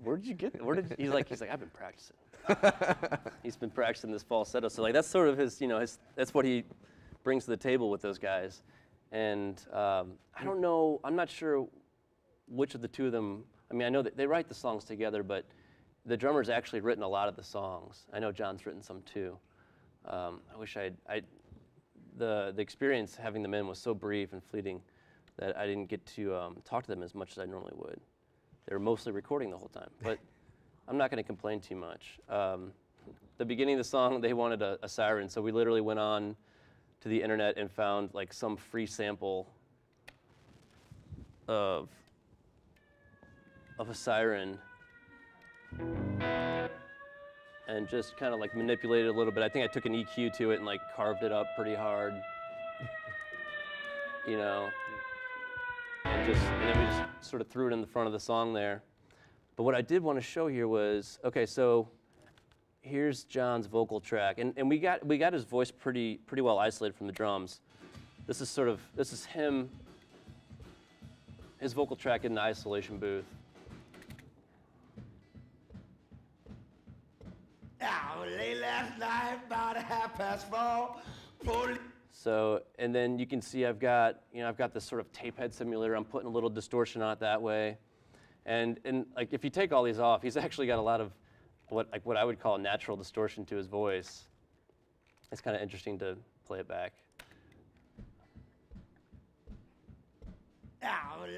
where did you get that? He's like, I've been practicing. He's been practicing this falsetto, so like that's sort of his, that's what he brings to the table with those guys. And I don't know, I'm not sure which of the two of them. I mean, I know that they write the songs together, but the drummer's actually written a lot of the songs. I know John's written some too. I wish the experience having them in was so brief and fleeting that I didn't get to talk to them as much as I normally would. They were mostly recording the whole time, but I'm not going to complain too much. The beginning of the song, they wanted a siren, so we literally went on to the internet and found like some free sample of a siren and just kind of like manipulated it a little bit. I think I took an EQ to it and like carved it up pretty hard, and then we just sort of threw it in the front of the song there. But what I did want to show here was, okay, so here's John's vocal track, and we got his voice pretty well isolated from the drums. This is him, his vocal track in the isolation booth. Late last night, about 4:30. So, and then you can see I've got this sort of tape head simulator. I'm putting a little distortion on it that way. And like if you take all these off, he's actually got a lot of what I would call natural distortion to his voice. It's kind of interesting to play it back.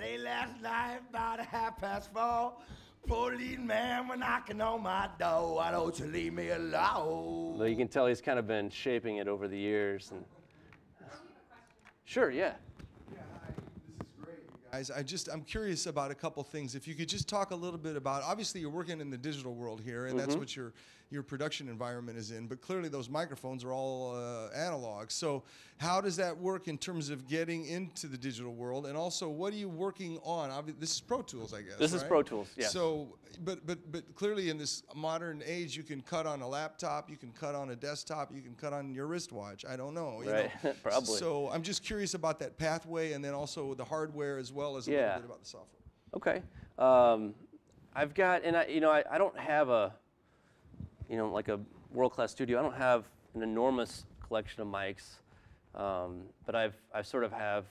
Late last night, about 4:30. Police man were knocking on my door. Why don't you leave me alone? So you can tell he's kind of been shaping it over the years. And sure, yeah. Yeah, hi. This is great, you guys. I'm curious about a couple things. If you could just talk a little bit about, obviously you're working in the digital world here, and that's what your production environment is in, but clearly those microphones are all analog. So how does that work in terms of getting into the digital world? And also, what are you working on? This is Pro Tools, I guess, This is Pro Tools, yes. So, but clearly in this modern age, you can cut on a laptop, you can cut on a desktop, you can cut on your wristwatch. I don't know. Right, probably. So I'm just curious about that pathway, and then also the hardware as well as a little bit about the software. Okay. I've got, and I don't have like a world-class studio. I don't have an enormous collection of mics, but I sort of have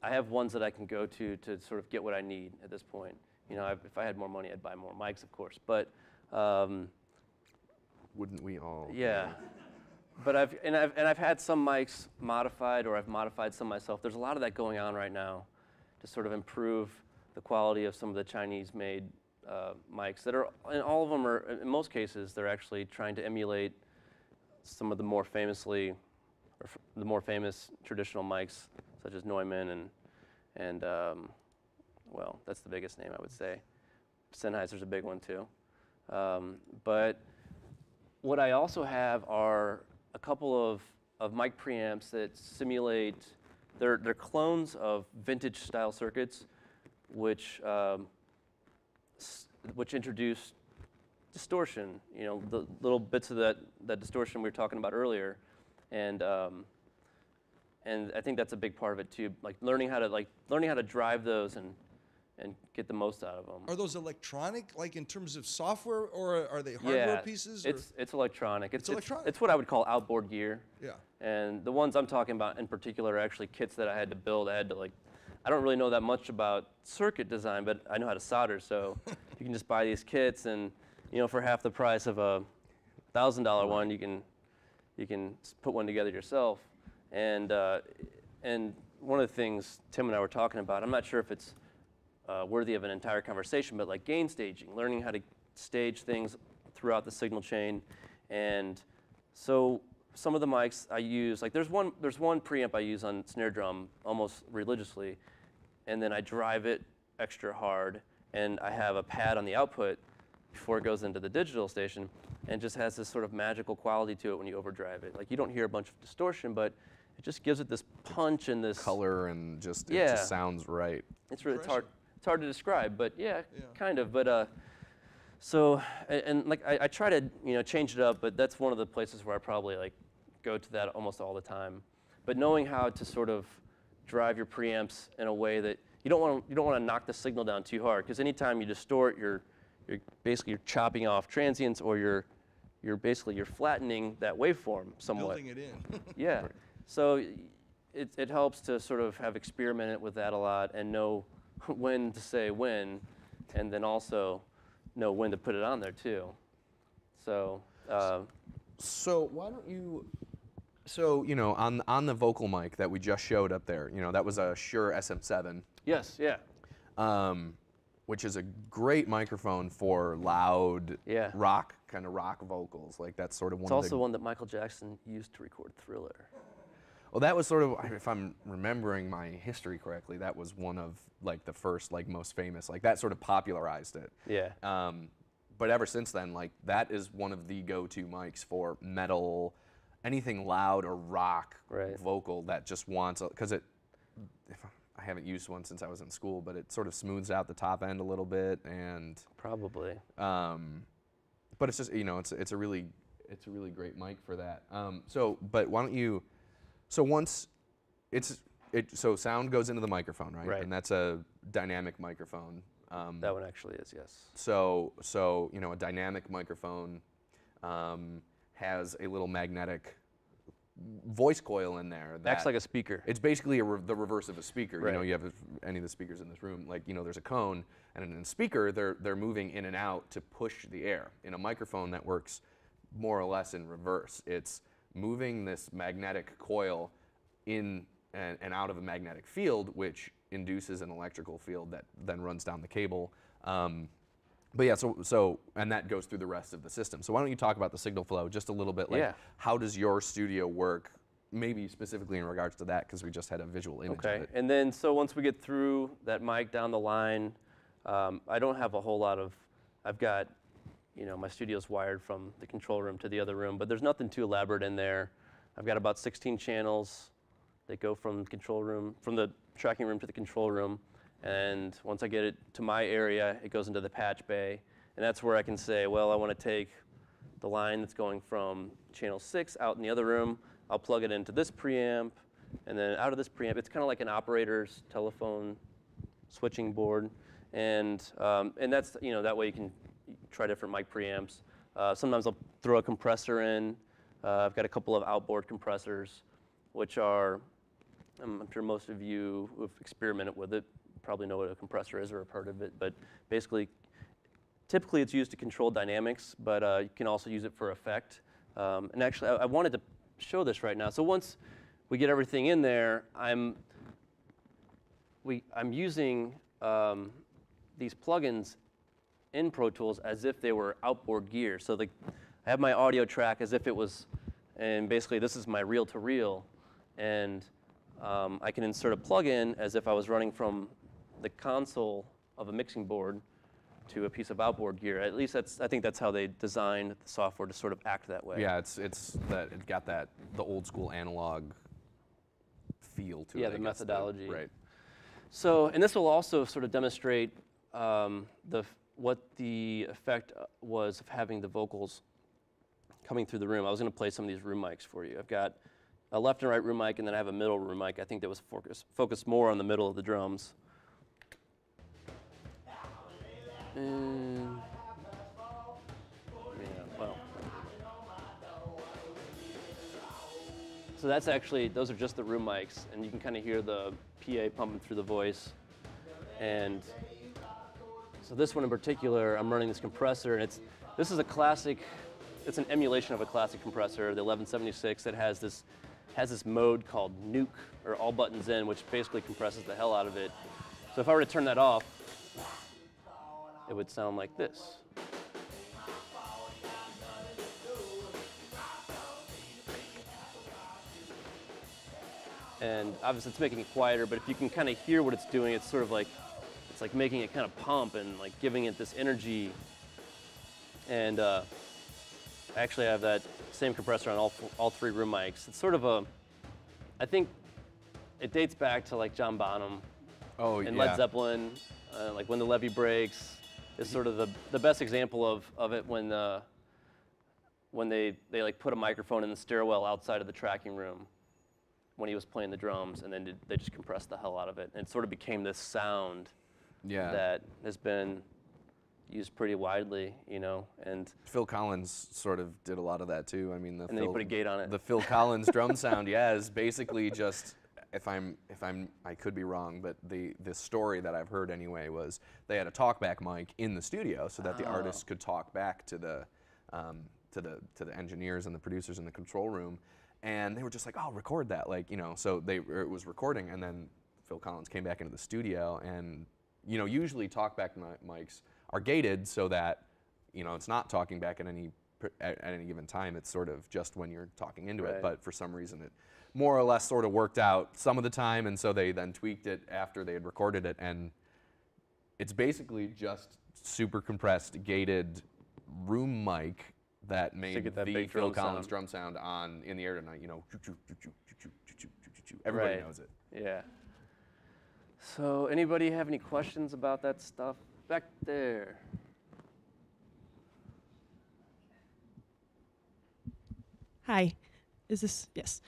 I have ones that I can go to sort of get what I need at this point. If I had more money, I'd buy more mics, of course. But Wouldn't we all? yeah. But I've had some mics modified, or I've modified some myself. There's a lot of that going on right now to sort of improve the quality of some of the Chinese-made mics that are, and all of them are, in most cases, they're actually trying to emulate some of the more famous traditional mics, such as Neumann and well, that's the biggest name, I would say. Sennheiser's a big one too. But what I also have are a couple of mic preamps that simulate, they're clones of vintage style circuits, which introduce distortion, the little bits of that distortion we were talking about earlier, and I think that's a big part of it too, like learning how to drive those and get the most out of them. Are those electronic, like in terms of software, or are they hardware pieces? It's electronic. It's electronic. It's what I would call outboard gear. Yeah. And the ones I'm talking about in particular are actually kits that I had to build. I don't really know that much about circuit design, but I know how to solder. So you can just buy these kits, and for half the price of a $1,000 one, you can put one together yourself. And one of the things Tim and I were talking about, I'm not sure if it's worthy of an entire conversation, but like gain staging, learning how to stage things throughout the signal chain. And so some of the mics I use, like there's one preamp I use on snare drum almost religiously, and then I drive it extra hard, and I have a pad on the output before it goes into the digital station, and just has this sort of magical quality to it when you overdrive it. Like you don't hear a bunch of distortion, but it just gives it this punch and this color, and it just sounds right. It's hard to describe, but yeah. Kind of. But so like I try to change it up, but that's one of the places where I probably like go to that almost all the time. But knowing how to sort of drive your preamps in a way that you don't want to knock the signal down too hard, because anytime you distort, you're basically chopping off transients, or you're flattening that waveform somewhat. Building it in. Yeah. Right. So it helps to sort of have experimented with that a lot and know when to say when, and then also know when to put it on there too. So. So why don't you? So on the vocal mic that we just showed up there, that was a Shure SM7. Yes. Yeah. Which is a great microphone for loud rock vocals. Like that's sort of one. It's also one that Michael Jackson used to record Thriller. Well, that was sort of, if I'm remembering my history correctly, that was one of like the first most famous, like that sort of popularized it. Yeah. But ever since then, like that is one of the go-to mics for metal, anything loud or rock vocal that just wants, because I haven't used one since I was in school, but it sort of smooths out the top end a little bit, and probably. But it's just it's a really great mic for that. But why don't you? So once so sound goes into the microphone, right? Right. And that's a dynamic microphone. That one actually is, yes. So a dynamic microphone has a little magnetic voice coil in there that acts like a speaker. It's basically the reverse of a speaker. Right. You have any of the speakers in this room, like there's a cone, and in a speaker they're moving in and out to push the air. In a microphone that works more or less in reverse. It's moving this magnetic coil in and out of a magnetic field, which induces an electrical field that then runs down the cable. But yeah, and that goes through the rest of the system. So why don't you talk about the signal flow just a little bit? How does your studio work, maybe specifically in regards to that, because we just had a visual image of it. And then so once we get through that mic down the line, I don't have a whole lot of, I've got, my studio's wired from the control room to the other room, but there's nothing too elaborate in there. I've got about 16 channels that go from the tracking room to the control room. And once I get it to my area, it goes into the patch bay. And that's where I can say, well, I want to take the line that's going from channel 6 out in the other room. I'll plug it into this preamp, and then out of this preamp, it's kind of like an operator's telephone switching board. And that's, that way you can try different mic preamps. Sometimes I'll throw a compressor in. I've got a couple of outboard compressors, which are, I'm sure most of you who've experimented with it probably know what a compressor is or have heard of it, but basically, typically it's used to control dynamics, but you can also use it for effect. And actually, I wanted to show this right now. So once we get everything in there, I'm using these plugins in Pro Tools as if they were outboard gear. So I have my audio track as if it was, and basically this is my reel-to-reel, and I can insert a plug-in as if I was running from the console of a mixing board to a piece of outboard gear. At least I think that's how they designed the software to sort of act that way. Yeah, it got the old school analog feel to it. Yeah, the methodology. Right. So, and this will also sort of demonstrate what the effect was of having the vocals coming through the room. I was going to play some of these room mics for you. I've got a left and right room mic, and then I have a middle room mic. I think that was focused more on the middle of the drums. And yeah, well. So that's actually, those are just the room mics, and you can kind of hear the PA pumping through the voice. And so this one in particular, I'm running this compressor, and this is a classic, it's an emulation of a classic compressor, the 1176, that has this mode called nuke, or all buttons in, which basically compresses the hell out of it. So if I were to turn that off, it would sound like this. And obviously it's making it quieter, but if you can kind of hear what it's doing, it's sort of like, it's like making it kind of pump and like giving it this energy. And actually I have that same compressor on all three room mics. It's sort of a, I think it dates back to like John Bonham and Led Zeppelin, like When the Levee Breaks is sort of the best example of it when they like put a microphone in the stairwell outside of the tracking room when he was playing the drums, and then they just compressed the hell out of it. And it sort of became this sound that has been used pretty widely, you know. And Phil Collins sort of did a lot of that too. I mean, then he put a gate on it. The Phil Collins drum sound, is basically just, I could be wrong, but the story that I've heard anyway was they had a talkback mic in the studio so that the artists could talk back to the engineers and the producers in the control room. And they were just like, oh, record that, like, you know, so it was recording, and then Phil Collins came back into the studio, and, you know, usually talkback mics are gated so that, you know, it's not talking back at any given time, it's sort of just when you're talking into it, but for some reason it more or less sort of worked out some of the time, and so they then tweaked it after they had recorded it, and it's basically just super compressed, gated room mic that made the Phil Collins drum sound on In the Air Tonight, you know, everybody knows it. Yeah. So anybody have any questions about that stuff back there? Hi, is this, yes.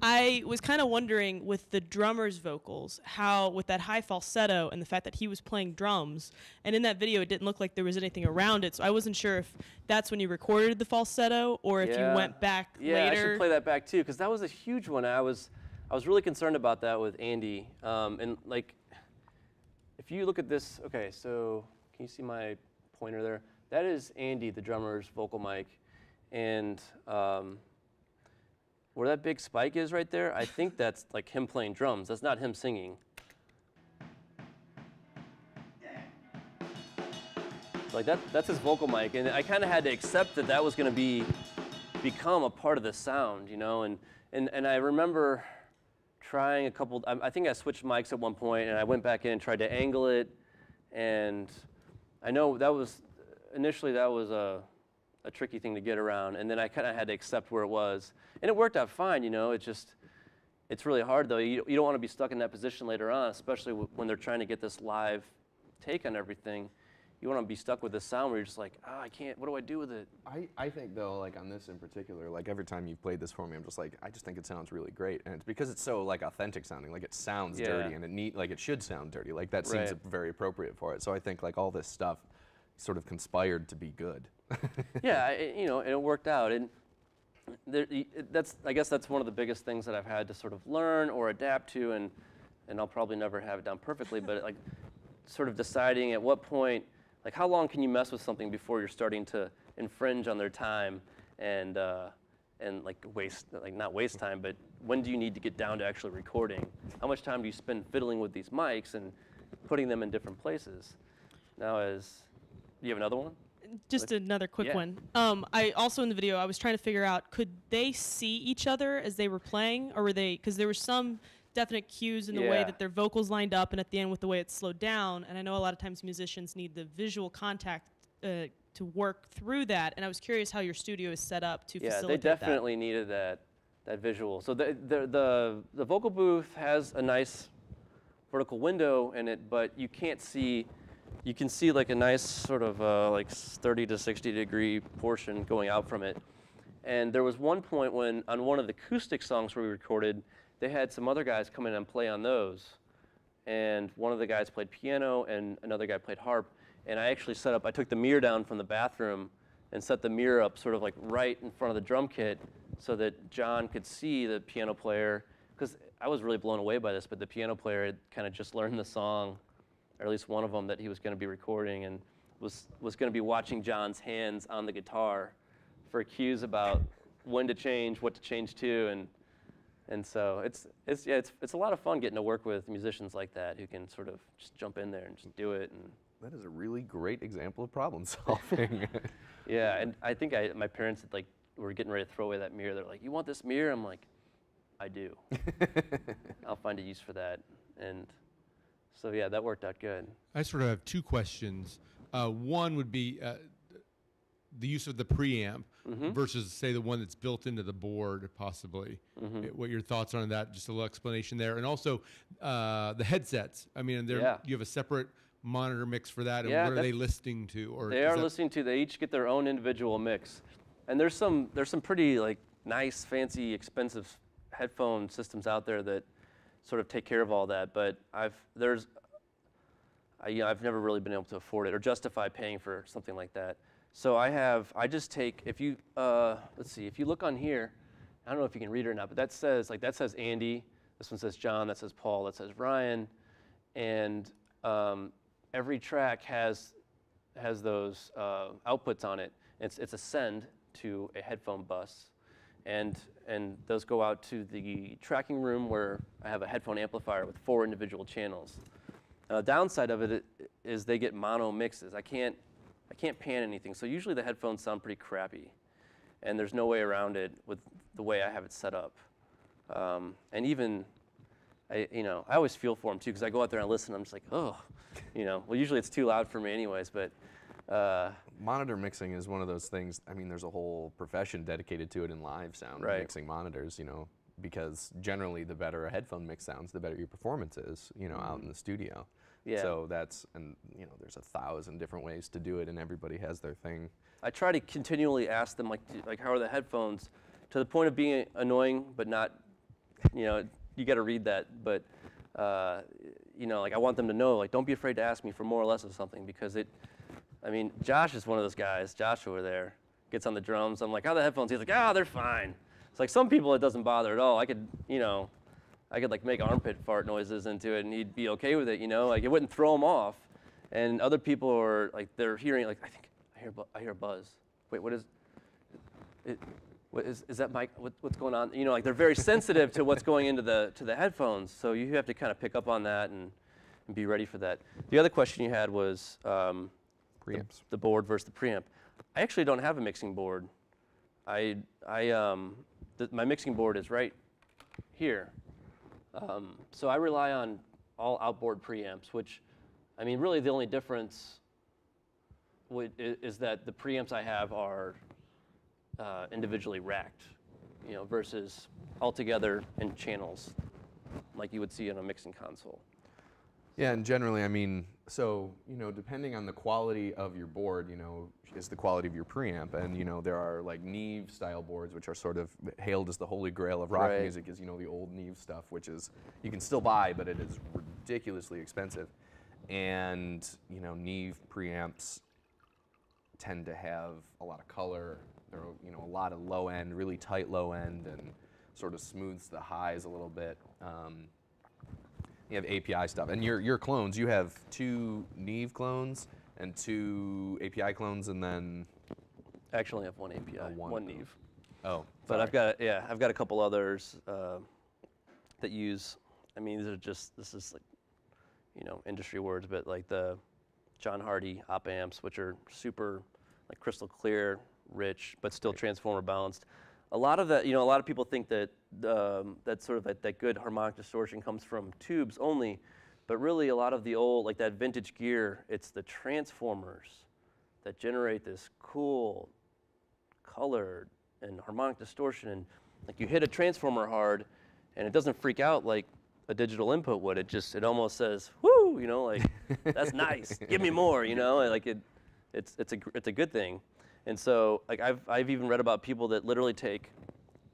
I was kind of wondering with the drummer's vocals, how with that high falsetto and the fact that he was playing drums, and in that video it didn't look like there was anything around it, so I wasn't sure if that's when you recorded the falsetto or if you went back later. Yeah, I should play that back too, because that was a huge one. I was really concerned about that with Andy, and like, if you look at this, okay, so can you see my pointer there? That is Andy, the drummer's vocal mic, and where that big spike is right there, I think that's like him playing drums. That's not him singing. Like that's his vocal mic, and I kind of had to accept that that was going to become a part of the sound, you know. And I remember trying a couple. I think I switched mics at one point, and I went back in and tried to angle it, and I know that was initially a tricky thing to get around, and then I kind of had to accept where it was, and it worked out fine, you know. It's really hard though. You don't want to be stuck in that position later on, especially when they're trying to get this live take on everything. You want to be stuck with this sound where you're just like, oh, I can't, what do I do with it? I think though, like on this in particular, like every time you've played this for me, I'm just like, I just think it sounds really great, and it's because it's so like authentic sounding, like it sounds dirty, and it should sound dirty, like that seems very appropriate for it. So I think like all this stuff sort of conspired to be good. Yeah, you know, and it worked out, and I guess that's one of the biggest things that I've had to sort of learn or adapt to, and I'll probably never have it done perfectly, but like sort of deciding at what point, like how long can you mess with something before you're starting to infringe on their time and like not waste time, but when do you need to get down to actually recording? How much time do you spend fiddling with these mics and putting them in different places? Now, do you have another one? Just another quick one. I also in the video I was trying to figure out, could they see each other as they were playing, or were they, because there were some definite cues in the way that their vocals lined up, and at the end with the way it slowed down, and I know a lot of times musicians need the visual contact to work through that, and I was curious how your studio is set up to facilitate that. Yeah, they definitely needed that visual. So the vocal booth has a nice vertical window in it, but you can't see. You can see like a nice sort of like 30 to 60 degree portion going out from it. And there was one point when on one of the acoustic songs we recorded, they had some other guys come in and play on those. And one of the guys played piano and another guy played harp. And I actually I took the mirror down from the bathroom and set the mirror up sort of like right in front of the drum kit so that John could see the piano player, because I was really blown away by this, but the piano player had kind of just learned the song, or at least one of them that he was going to be recording, and was going to be watching John's hands on the guitar for cues about when to change, what to change to, and so it's a lot of fun getting to work with musicians like that who can sort of just jump in there and just do it. And that is a really great example of problem solving. yeah, and I think my parents had, like, were getting ready to throw away that mirror. They're like, "You want this mirror?" I'm like, "I do. I'll find a use for that." And so yeah, that worked out good. I sort of have two questions. One would be the use of the preamp versus, say, the one that's built into the board, possibly. What your thoughts are on that? Just a little explanation there. And also the headsets. I mean, you have a separate monitor mix for that, and what are they listening to? Or they are listening to. They each get their own individual mix, and there's some pretty, like, nice, fancy, expensive headphone systems out there that sort of take care of all that. But I've never really been able to afford it or justify paying for something like that. So I just take, if you let's see, if you look on here, I don't know if you can read it or not, but that says Andy. This one says John. That says Paul. That says Ryan, and every track has those outputs on it. It's a send to a headphone bus, and those go out to the tracking room where I have a headphone amplifier with 4 individual channels. Downside of it is they get mono mixes. I can't pan anything, so usually the headphones sound pretty crappy, and there's no way around it with the way I have it set up. And even I always feel for them too, because I go out there and listen. I'm just like, oh, well, usually it's too loud for me anyways, but. Monitor mixing is one of those things. I mean, there's a whole profession dedicated to it in live sound, mixing monitors, because generally the better a headphone mix sounds, the better your performance is, out in the studio. Yeah. So there's 1,000 different ways to do it, and everybody has their thing. I try to continually ask them, like how are the headphones, to the point of being annoying, but not, you got to read that, but like I want them to know, like, don't be afraid to ask me for more or less of something, because Josh is one of those guys. Josh over there gets on the drums. I'm like, how are the headphones? He's like, they're fine. It's like some people it doesn't bother at all. I could like make armpit fart noises into it and he'd be okay with it, like it wouldn't throw him off. And other people are like, they're hearing, like, I think I hear a buzz. Wait, what is it? Is that mic? What's going on? Like they're very sensitive to what's going into the headphones. So you have to kind of pick up on that and be ready for that. The other question you had was Preamps. The board versus the preamp. I actually don't have a mixing board. My mixing board is right here. So I rely on all outboard preamps, which, really the only difference is that the preamps I have are individually racked, versus altogether in channels, like you would see in a mixing console. Yeah, and generally, so, depending on the quality of your board, is the quality of your preamp. And, there are like Neve style boards, which are sort of hailed as the holy grail of rock music, is, the old Neve stuff, which is, you can still buy, but it is ridiculously expensive. And, Neve preamps tend to have a lot of color. There are, a lot of low end, really tight low end, and sort of smooths the highs a little bit. You have API stuff, and your clones. You have 2 Neve clones and 2 API clones, and then. I actually have 1 API, one Neve. Oh, but I've got a couple others that use. This is like, industry words, but like the John Hardy op amps, which are super, like, crystal clear, rich, but still transformer balanced. A lot of that, a lot of people think that that sort of that good harmonic distortion comes from tubes only, but really a lot of the old, like that vintage gear, it's the transformers that generate this cool color and harmonic distortion. And like you hit a transformer hard, and it doesn't freak out like a digital input would. It almost says, "Woo!" Like that's nice. Give me more. Like it's a good thing. And so, like, I've even read about people that literally take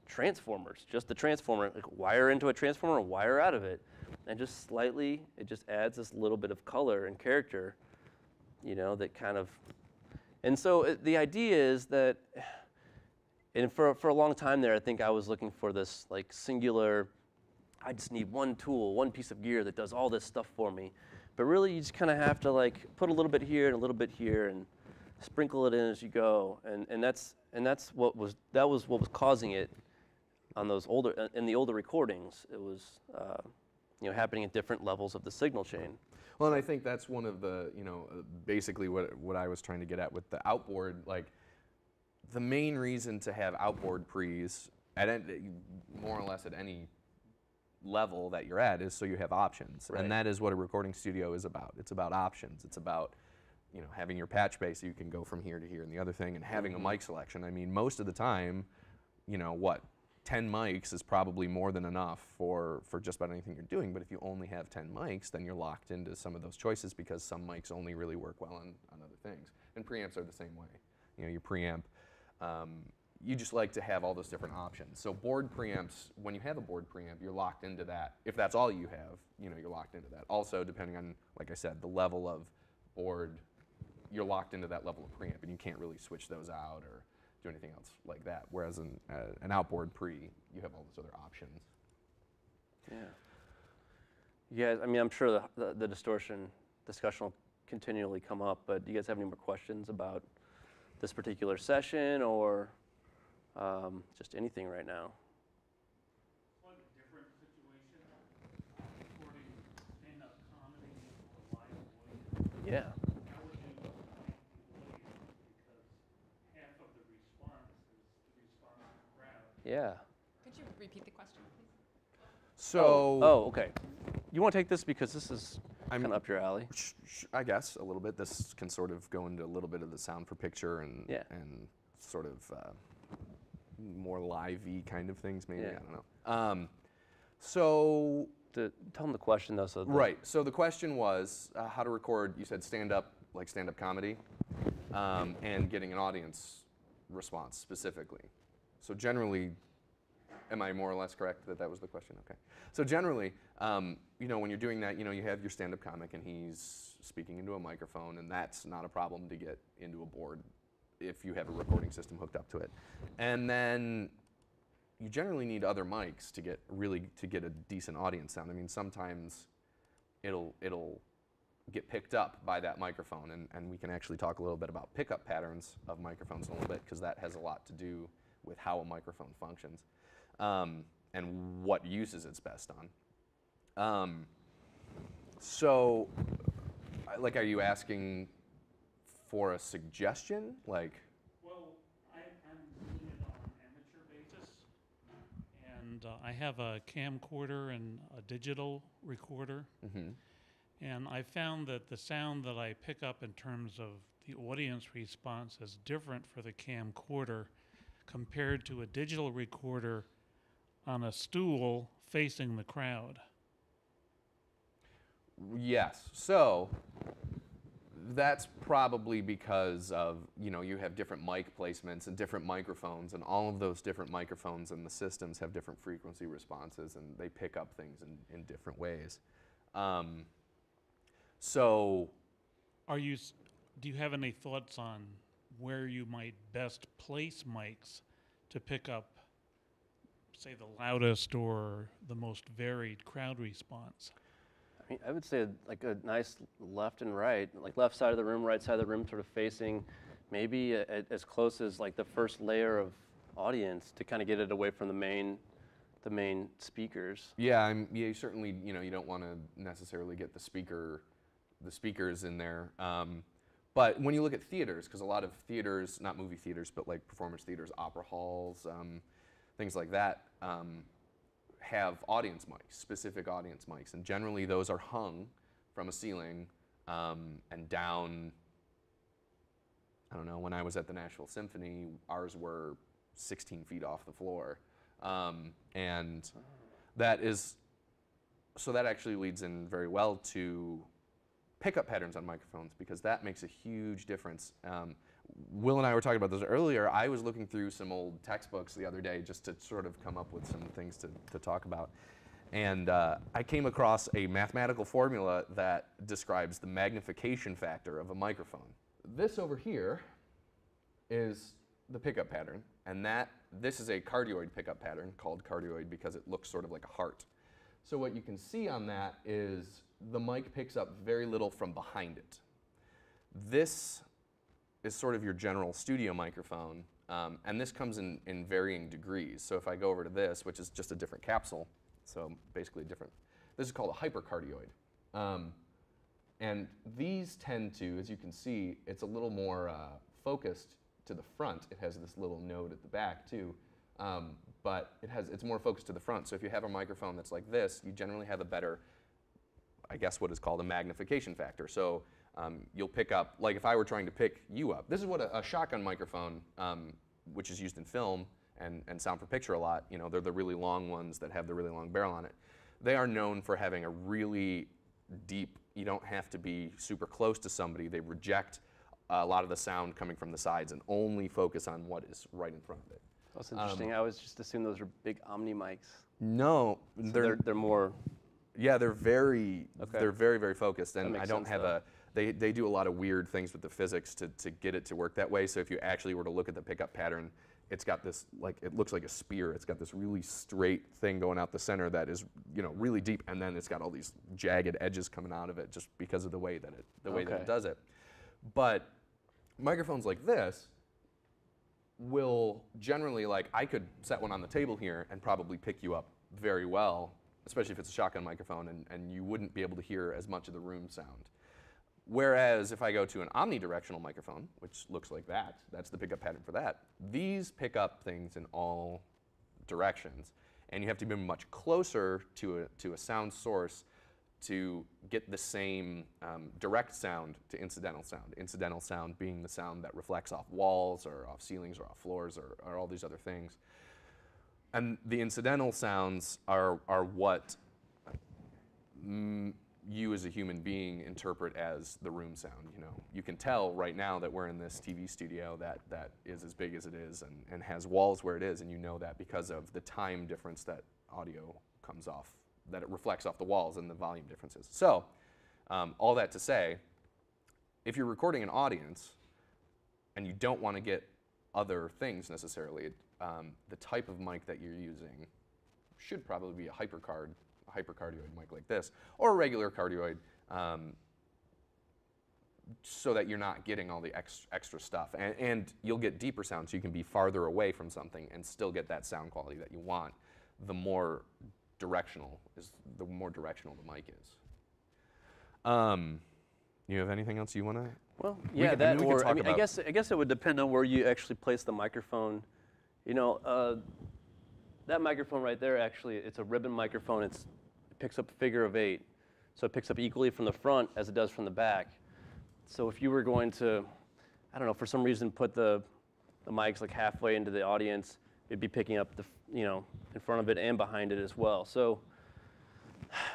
transformers, just the transformer, like wire into a transformer, wire out of it, and just slightly, it just adds this little bit of color and character you know, that kind of, and so the idea is that, and for a long time there, I think I was looking for this like singular, I just need one tool, one piece of gear that does all this stuff for me. But really, you just kind of have to like put a little bit here and a little bit here and sprinkle it in as you go. And that's what was causing it on those older, in the older recordings. It was you know, happening at different levels of the signal chain. Well, and I think that's one of the, you know, basically what I was trying to get at with the outboard, like the main reason to have outboard pre's at more or less at any level that you're at is so you have options. Right. And that is what a recording studio is about. It's about options. It's about, you know, having your patch bay so you can go from here to here and the other thing, and having a mic selection. I mean, most of the time, you know, 10 mics is probably more than enough for just about anything you're doing. But if you only have 10 mics, then you're locked into some of those choices because some mics only really work well on other things. And preamps are the same way. You know, your preamp, you just like to have all those different options. So board preamps, when you have a board preamp, you're locked into that. If that's all you have, you know, you're locked into that. Also, depending on, like I said, the level of board, you're locked into that level of preamp, and you can't really switch those out or do anything else like that. Whereas an outboard pre, you have all those other options. Yeah. Yeah, I mean, I'm sure the distortion discussion will continually come up, but do you guys have any more questions about this particular session or just anything right now? It's like a different situation, recording stand-up comedy or live audience. Yeah. How would you find the audience? Because half of the response is the response of the crowd. Yeah. Could you repeat the question, please? So, Oh, okay. You want to take this because this is kind of up your alley? I guess a little bit. This can sort of go into a little bit of the sound for picture and Yeah. and sort of more live-y kind of things, maybe. Yeah. I don't know. So Tell them the question though. So right. So the question was how to record. You said stand-up, like stand-up comedy, and getting an audience response specifically. So generally, am I more or less correct that that was the question? Okay. So generally, you know, when you're doing that, you know, you have your stand-up comic and he's speaking into a microphone, and that's not a problem to get into a board if you have a recording system hooked up to it. And then you generally need other mics to get a decent audience sound. I mean, sometimes it'll get picked up by that microphone, and we can actually talk a little bit about pickup patterns of microphones in a little bit, because that has a lot to do with how a microphone functions. And what uses it's best on. So, like, are you asking for a suggestion? Like, Well, I'm doing it on an amateur basis, and I have a camcorder and a digital recorder, and I found that the sound that I pick up in terms of the audience response is different for the camcorder compared to a digital recorder on a stool facing the crowd. yes. So that's probably because of, you know, you have different mic placements and different microphones, and all of those different microphones and the systems have different frequency responses, and they pick up things in different ways. So, Do you have any thoughts on where you might best place mics to pick up, say, the loudest or the most varied crowd response? I mean, I would say like a nice left and right, like left side of the room, right side of the room, sort of facing, maybe as close as like the first layer of audience to kind of get it away from the main speakers. yeah, you certainly, you know, you don't want to necessarily get the speakers in there. But when you look at theaters, because a lot of theaters, not movie theaters, but like performance theaters, opera halls, things like that, have audience mics, specific audience mics, and generally those are hung from a ceiling and down. I don't know, when I was at the Nashville Symphony, ours were 16 feet off the floor. And that is, so that actually leads in very well to pickup patterns on microphones, because that makes a huge difference. Will and I were talking about this earlier. I was looking through some old textbooks the other day just to sort of come up with some things to talk about. And I came across a mathematical formula that describes the magnification factor of a microphone. This over here is the pickup pattern, and this is a cardioid pickup pattern, called cardioid because it looks sort of like a heart. So what you can see on that is the mic picks up very little from behind it. This is sort of your general studio microphone, and this comes in varying degrees. So if I go over to this, which is just a different capsule, so basically different, this is called a hypercardioid. And these tend to, as you can see, it's a little more focused to the front. It has this little node at the back too, but it's more focused to the front. So if you have a microphone that's like this, you generally have a better, I guess what is called a magnification factor. So you'll pick up, like if I were trying to pick you up, this is what a shotgun microphone, which is used in film and sound for picture a lot, you know, they're the really long ones that have the really long barrel on it. They are known for having a really deep, you don't have to be super close to somebody. They reject a lot of the sound coming from the sides and only focus on what is right in front of it. That's interesting. I always just assumed those are big Omni mics. No, So they're more. Yeah, they're very very focused, and I don't sense, have they do a lot of weird things with the physics to get it to work that way. So if you actually were to look at the pickup pattern, it's got this, like, it looks like a spear. It's got this really straight thing going out the center that is, you know, really deep, and then it's got all these jagged edges coming out of it just because of the way that it does it. But microphones like this will generally, like, I could set one on the table here and probably pick you up very well, especially if it's a shotgun microphone, and you wouldn't be able to hear as much of the room sound. Whereas if I go to an omnidirectional microphone, which looks like that, that's the pickup pattern for that, these pick up things in all directions, and you have to be much closer to a sound source to get the same direct sound to incidental sound. Incidental sound being the sound that reflects off walls or off ceilings or off floors or all these other things. And the incidental sounds are what you as a human being interpret as the room sound. You know, you can tell right now that we're in this TV studio that is as big as it is and has walls where it is, and you know that because of the time difference that audio comes off, that it reflects off the walls and the volume differences. So all that to say, if you're recording an audience and you don't want to get other things necessarily, the type of mic that you're using should probably be a hypercardioid mic like this, or a regular cardioid, so that you're not getting all the extra stuff. And you'll get deeper sound, so you can be farther away from something and still get that sound quality that you want. The more directional the mic is. You have anything else you want to? Well, yeah, I guess it would depend on where you actually place the microphone. You know, that microphone right there, actually, it's a ribbon microphone. It picks up a figure of 8, so it picks up equally from the front as it does from the back. So if you were going to, I don't know, for some reason put the mics like halfway into the audience, it'd be picking up the, you know, in front of it and behind it as well. So,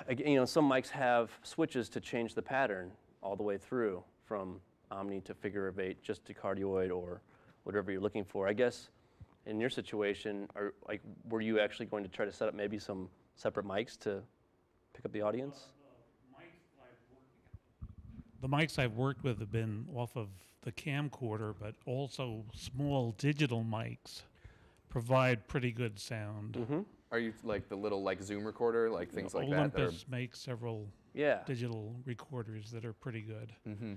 you know, some mics have switches to change the pattern all the way through from omni to figure of 8, just to cardioid or whatever you're looking for. I guess in your situation, were you actually going to try to set up maybe some separate mics to pick up the audience? The mics I've worked with have been off of the camcorder, but also small digital mics provide pretty good sound. Mm-hmm. Are you like the little Zoom recorder, like things like that? Olympus makes several digital recorders that are pretty good. Mm-hmm.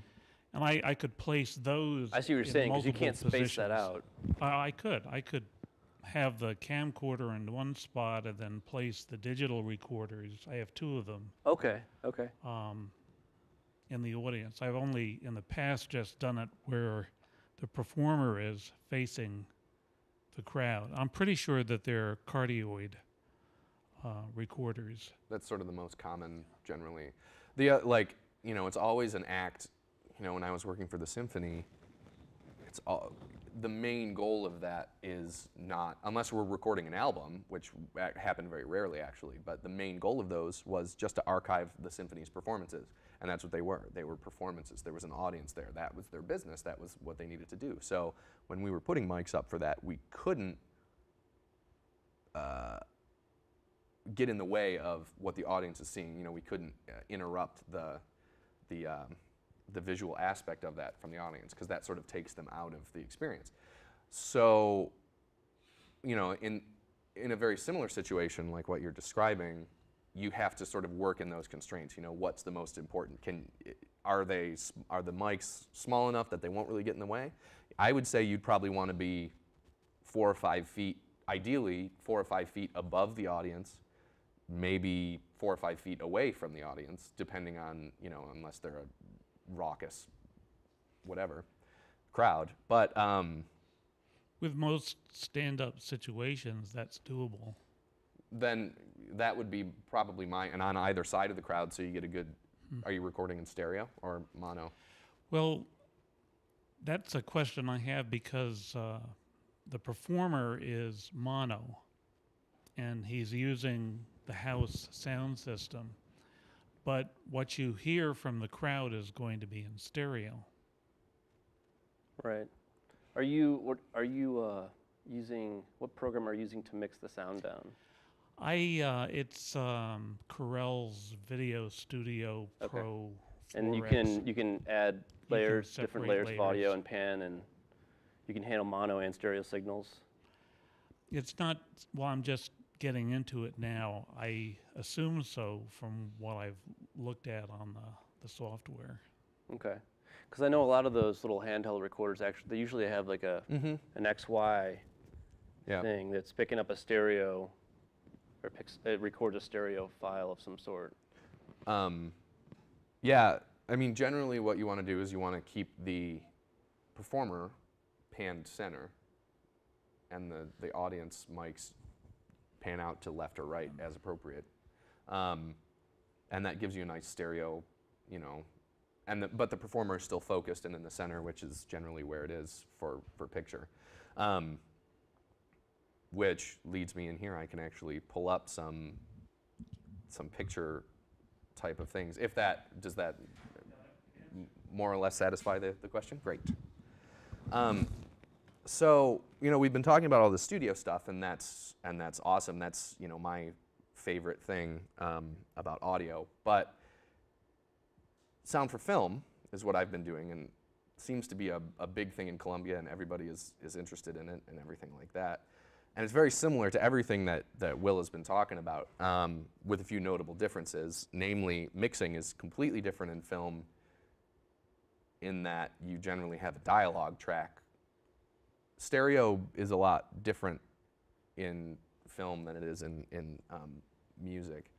And I could place those. I see what you're saying, because you can't space that out. I could have the camcorder in one spot and then place the digital recorders. I have 2 of them. Okay. In the audience. I've only in the past just done it where the performer is facing the crowd. I'm pretty sure that they're cardioid recorders. That's sort of the most common generally. The you know, it's always an act. You know, when I was working for the symphony, the main goal of that is not, unless we're recording an album, which happened very rarely actually, but the main goal of those was just to archive the symphony's performances. And that's what they were. They were performances. There was an audience there. That was their business. That was what they needed to do. So when we were putting mics up for that, we couldn't get in the way of what the audience is seeing. You know, we couldn't interrupt the visual aspect of that from the audience, because that sort of takes them out of the experience. So, you know, in a very similar situation like what you're describing, you have to sort of work in those constraints. You know, what's the most important? Are the mics small enough that they won't really get in the way? I would say you'd probably want to be 4 or 5 feet, ideally 4 or 5 feet above the audience, maybe 4 or 5 feet away from the audience, depending on, you know, unless they're a raucous, whatever, crowd. But with most stand-up situations, that's doable. Then that would be probably and on either side of the crowd, so you get a good. Are you recording in stereo or mono? Well, that's a question I have, because the performer is mono, and he's using the house sound system. But what you hear from the crowd is going to be in stereo. Right. Are you using, what program are you using to mix the sound down? It's Corel's Video Studio Pro. And you 4X. can add layers, different layers of audio and pan, and you can handle mono and stereo signals. It's not, well, I'm just getting into it now. I assume so from what I've looked at on the software. Okay. Because I know a lot of those little handheld recorders, actually, they usually have like an XY thing that's picking up a stereo, or it records a stereo file of some sort. Yeah, I mean, generally what you want to do is you want to keep the performer panned center, and the audience mics pan out to left or right as appropriate. And that gives you a nice stereo, you know, but the performer is still focused and in the center, which is generally where it is for picture. Which leads me in here, I can actually pull up some picture type of things. Does that more or less satisfy the question? Great. So, you know, we've been talking about all the studio stuff, and that's awesome. That's, you know, my favorite thing about audio. But sound for film is what I've been doing, and seems to be a big thing in Columbia, and everybody is interested in it and everything like that. And it's very similar to everything that Will has been talking about, with a few notable differences. Namely, mixing is completely different in film in that you generally have a dialogue track. Stereo is a lot different in film than it is in music.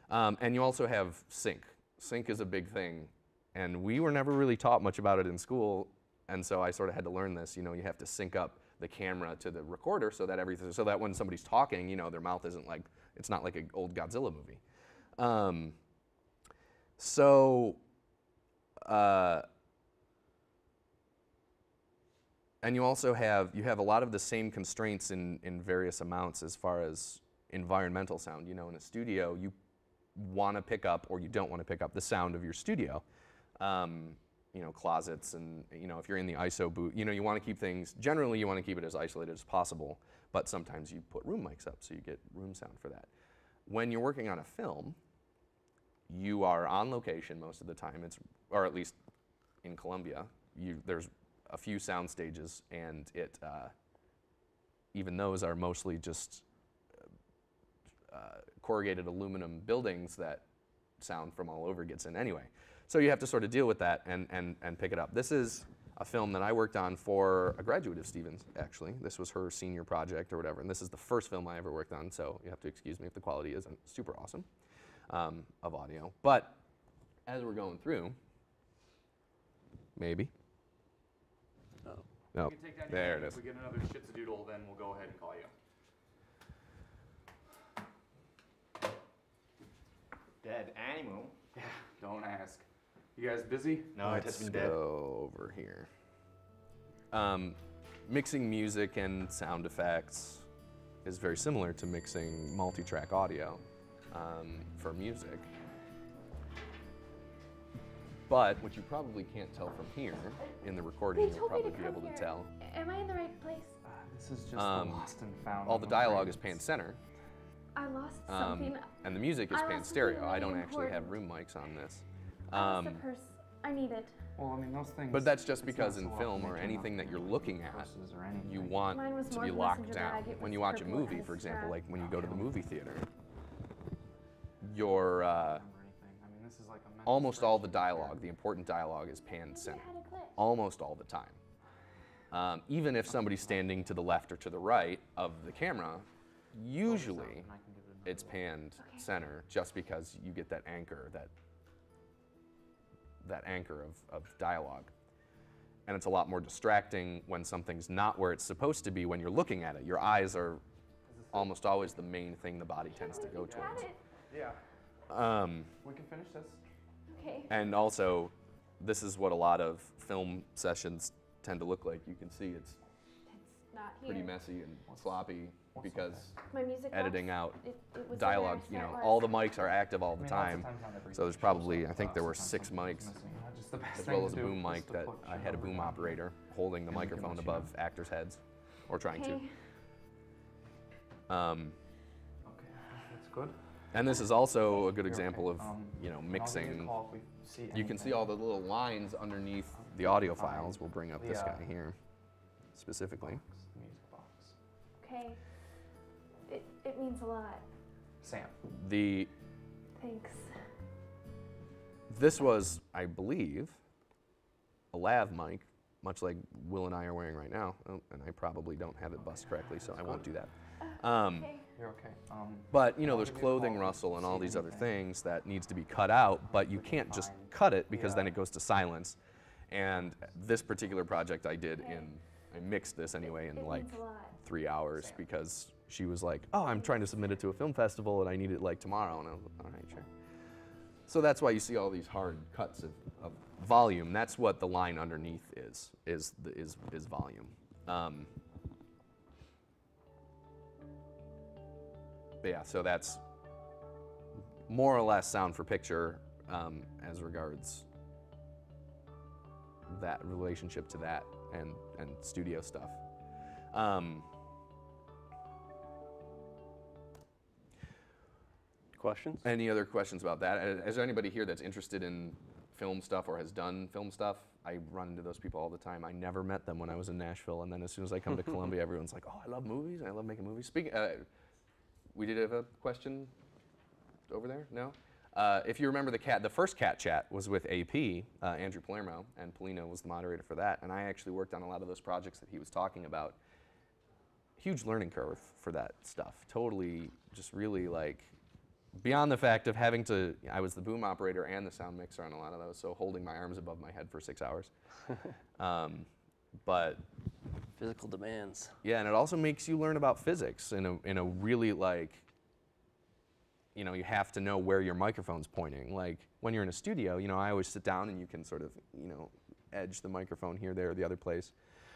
And you also have sync. Sync is a big thing, and we were never really taught much about it in school, and so I sort of had to learn this. You know, you have to sync up the camera to the recorder so that when somebody's talking, you know, their mouth isn't like, it's not like an old Godzilla movie. And you also have a lot of the same constraints in various amounts as far as environmental sound. You know, in a studio, you want to pick up, or you don't want to pick up, the sound of your studio. You know, closets, and, you know, if you're in the ISO booth, you know, you want to keep things, generally you want to keep it as isolated as possible, but sometimes you put room mics up so you get room sound for that. When you're working on a film, you are on location most of the time, or at least in Columbia, there's a few sound stages, and even those are mostly just corrugated aluminum buildings that sound from all over gets in anyway. So you have to sort of deal with that and pick it up. This is a film that I worked on for a graduate of Stevens, actually. This was her senior project or whatever, and this is the first film I ever worked on, so you have to excuse me if the quality isn't super awesome of audio. But as we're going through, maybe. Oh. No, You can take that there in. it is. If we get another shits-a-doodle, then we'll go ahead and call you. Dead animal? Yeah, don't ask. You guys busy? No, it has Let's been dead. go over here. Mixing music and sound effects is very similar to mixing multi-track audio for music. But what you probably can't tell from here in the recording, you'll probably be able to tell. Am I in the right place? This is just the lost and found. All the dialogue is pan center, I lost something. And the music is I pan lost stereo. something I don't really actually have important. room mics on this. I lost a purse. I need it. Well, I mean, those things. But that's just it's because not in so film often or they turn anything off that you're their looking at, purses or anything. you want Mine was to more be the locked messenger down. bag. It When was you watch a purple and movie, had a for example, strap. like when you go to the movie theater, your Remember anything. I mean, this is like a mental almost all the spreadsheet dialogue, here. the important dialogue, is pan center. Had a click. Almost all the time. Even if somebody's standing to the left or to the right of the camera, usually And I can give it another it's panned center, just because you get that anchor, that anchor of dialogue. And it's a lot more distracting when something's not where it's supposed to be when you're looking at it. Your eyes are almost always the main thing the body tends to go Got towards. it. Yeah. We can finish this. Okay. And also, this is what a lot of film sessions tend to look like. You can see it's It's not here. pretty messy and sloppy because My music editing box, out it was dialogue, there, you so know, it all was. the mics are active all the I mean, lots of time. times not every So there's show probably, I stuff, think there were sometimes 6 something's mics, missing. Just the best as thing well to as a do boom is mic to that put I shit had a over boom top. operator holding the And we can microphone let you know. above actors' heads, or trying Okay. to. Okay, that's good. And this is also a good You're example okay. of, And you know, I'll give you a mixing. call if we see You can see anything. all the little lines underneath the audio Fine. files. We'll bring up The, this guy here, specifically. Music box. Okay. It means a lot. Sam. Thanks. This was, I believe, a lav mic, much like Will and I are wearing right now. Oh, and I probably don't have it bust correctly, so I won't do that. Okay. You're okay. But, you know, I'll there's give you a clothing call if rustle you and all see these other anything. things that needs to be cut out, but you can't just cut it because then it goes to silence. And this particular project I did I mixed this anyway in It like means a lot. 3 hours because she was like, oh, I'm trying to submit it to a film festival and I need it like tomorrow. And I was like, all right, sure. So that's why you see all these hard cuts of volume. That's what the line underneath is volume. But yeah, so that's more or less sound for picture as regards that relationship to that and studio stuff. Questions? Any other questions about that? Is there anybody here that's interested in film stuff or has done film stuff? I run into those people all the time. I never met them when I was in Nashville, and then as soon as I come to Columbia, everyone's like, "Oh, I love movies. I love making movies." Speaking, we did have a question over there. No. If you remember the first cat chat was with AP, Andrew Palermo, and Polina was the moderator for that. And I actually worked on a lot of those projects that he was talking about. Huge learning curve for that stuff. Totally, just really like. Beyond the fact of having to, I was the boom operator and the sound mixer on a lot of those, so holding my arms above my head for 6 hours. But Physical demands. yeah, and it also makes you learn about physics in a really like, you know, you have to know where your microphone's pointing. Like when you're in a studio, you know, I always sit down and you can sort of, you know, edge the microphone here, there, or the other place,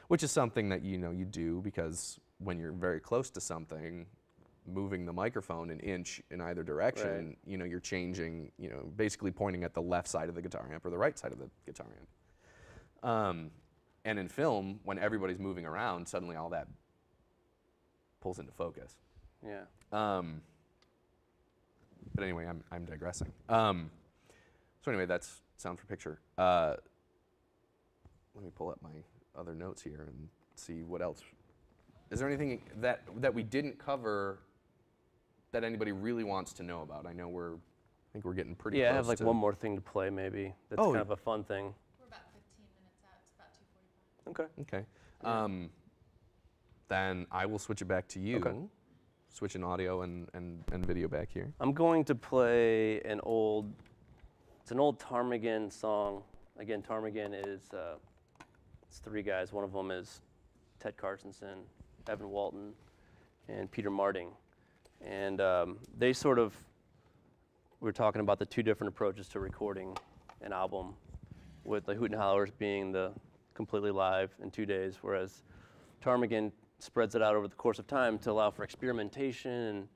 which is something that, you know, you do because when you're very close to something, moving the microphone an inch in either direction, Right. you know, you're changing, you know, basically pointing at the left side of the guitar amp or the right side of the guitar amp. And in film, when everybody's moving around, suddenly all that pulls into focus. Yeah. But anyway, I'm digressing. So anyway, that's sound for picture. Let me pull up my other notes here and see what else. Is there anything that we didn't cover that anybody really wants to know about? I know I think we're getting pretty close Yeah, I have like to one more thing to play maybe. That's Oh, kind of a fun thing. We're about 15 minutes out. It's about 2:45. Okay. Okay. Then I will switch it back to you. Okay. Switching audio and video back here. I'm going to play it's an old Ptarmigan song. Again, Ptarmigan is, it's 3 guys. One of them is Ted Carstensen, Evan Walton, and Peter Marting. And they sort of, we were talking about the 2 different approaches to recording an album, with the Hoot and Hollers being the completely live in 2 days, whereas Ptarmigan spreads it out over the course of time to allow for experimentation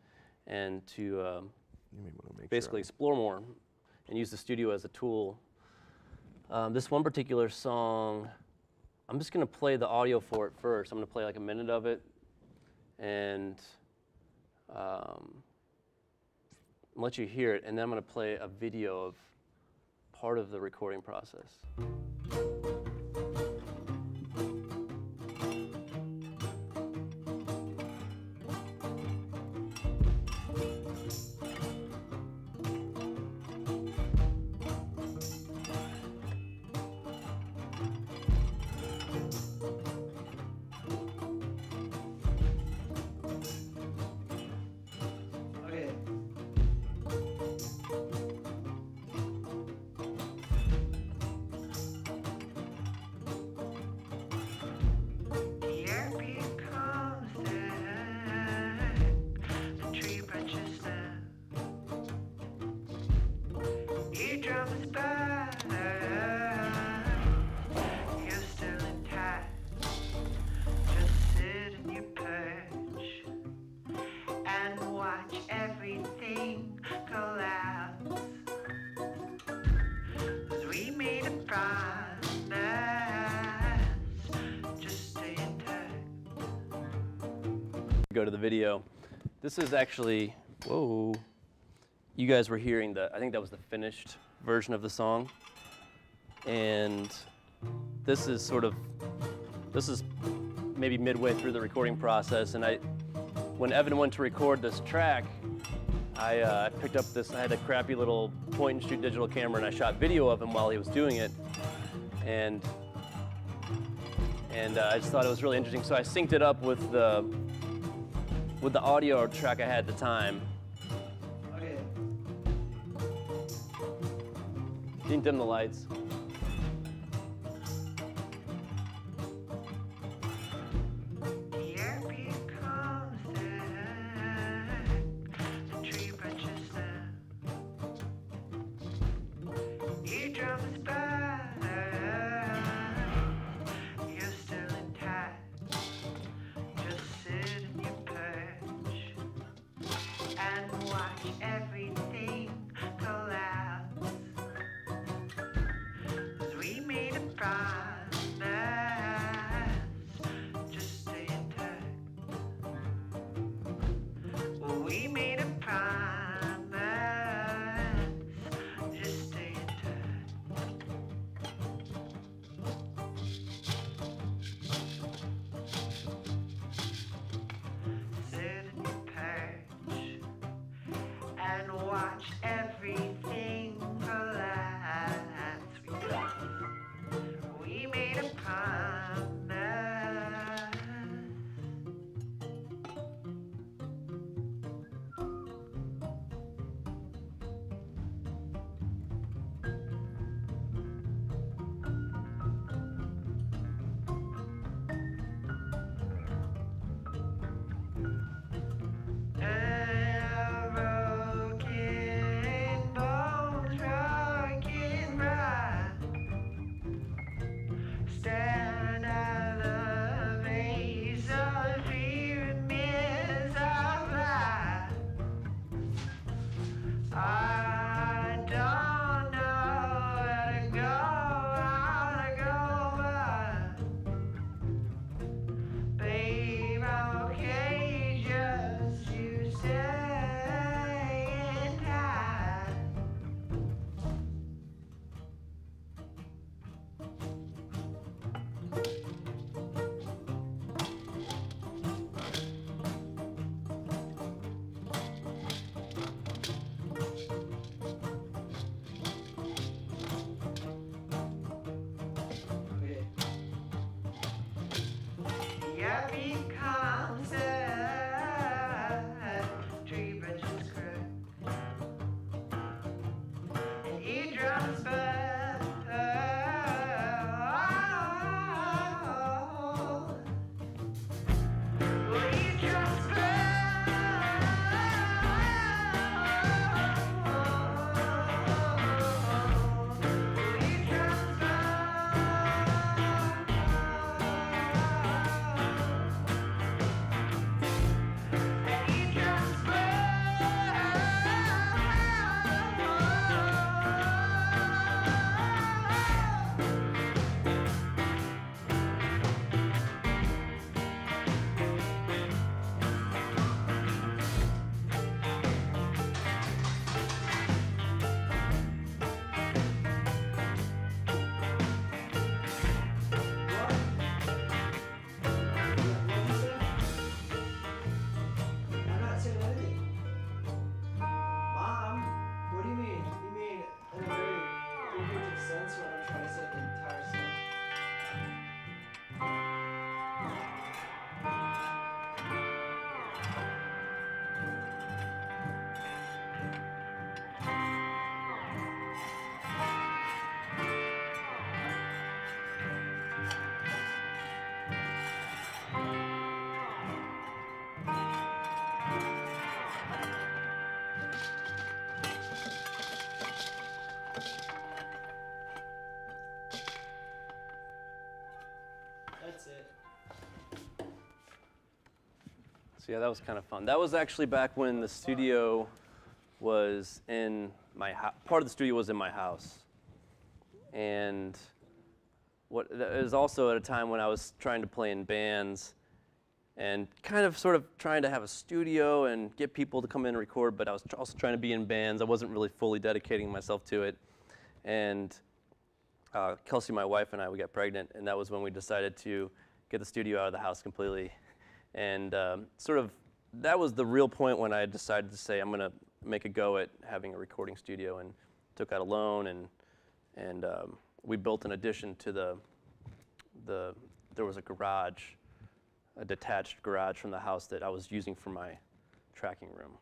and to You may want to make basically sure. explore more and use the studio as a tool. This one particular song, I'm just going to play the audio for it first. I'm going to play like a minute of it, and and let you hear it, and then I'm going to play a video of part of the recording process. Go to the video. This is actually, whoa, you guys were hearing I think that was the finished version of the song. And this is maybe midway through the recording process. And when Evan went to record this track, I picked up I had a crappy little point and shoot digital camera, and I shot video of him while he was doing it. And I just thought it was really interesting. So I synced it up with the audio track I had at the time. Okay. Didn't dim the lights. So yeah, that was kind of fun. That was actually back when the studio was in my house. Part of the studio was in my house. And it was also at a time when I was trying to play in bands and kind of sort of trying to have a studio and get people to come in and record, but I was also trying to be in bands. I wasn't really fully dedicating myself to it. And Kelsey, my wife, and I, we got pregnant, and that was when we decided to get the studio out of the house completely. And sort of that was the real point when I decided to say I'm going to make a go at having a recording studio, and took out a loan, and we built an addition to there was a garage, a detached garage from the house that I was using for my tracking room.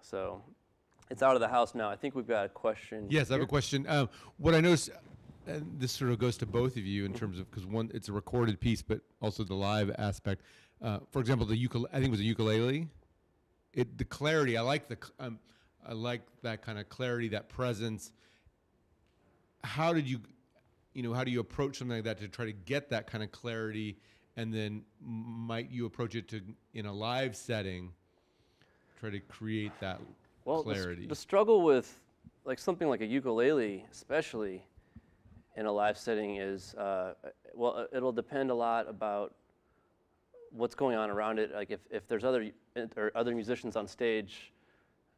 So it's out of the house now. I think we've got a question. Yes, I have a question. What I noticed, and this sort of goes to both of you in terms of, because one, it's a recorded piece, but also the live aspect. For example, I think it was a ukulele. The clarity, I like I like that kind of clarity, that presence. How did you how do you approach something like that to try to get that kind of clarity, and then might you approach it in a live setting, try to create that clarity? The struggle with like something like a ukulele, especially in a live setting, is it'll depend a lot about what's going on around it. Like if there's other musicians on stage,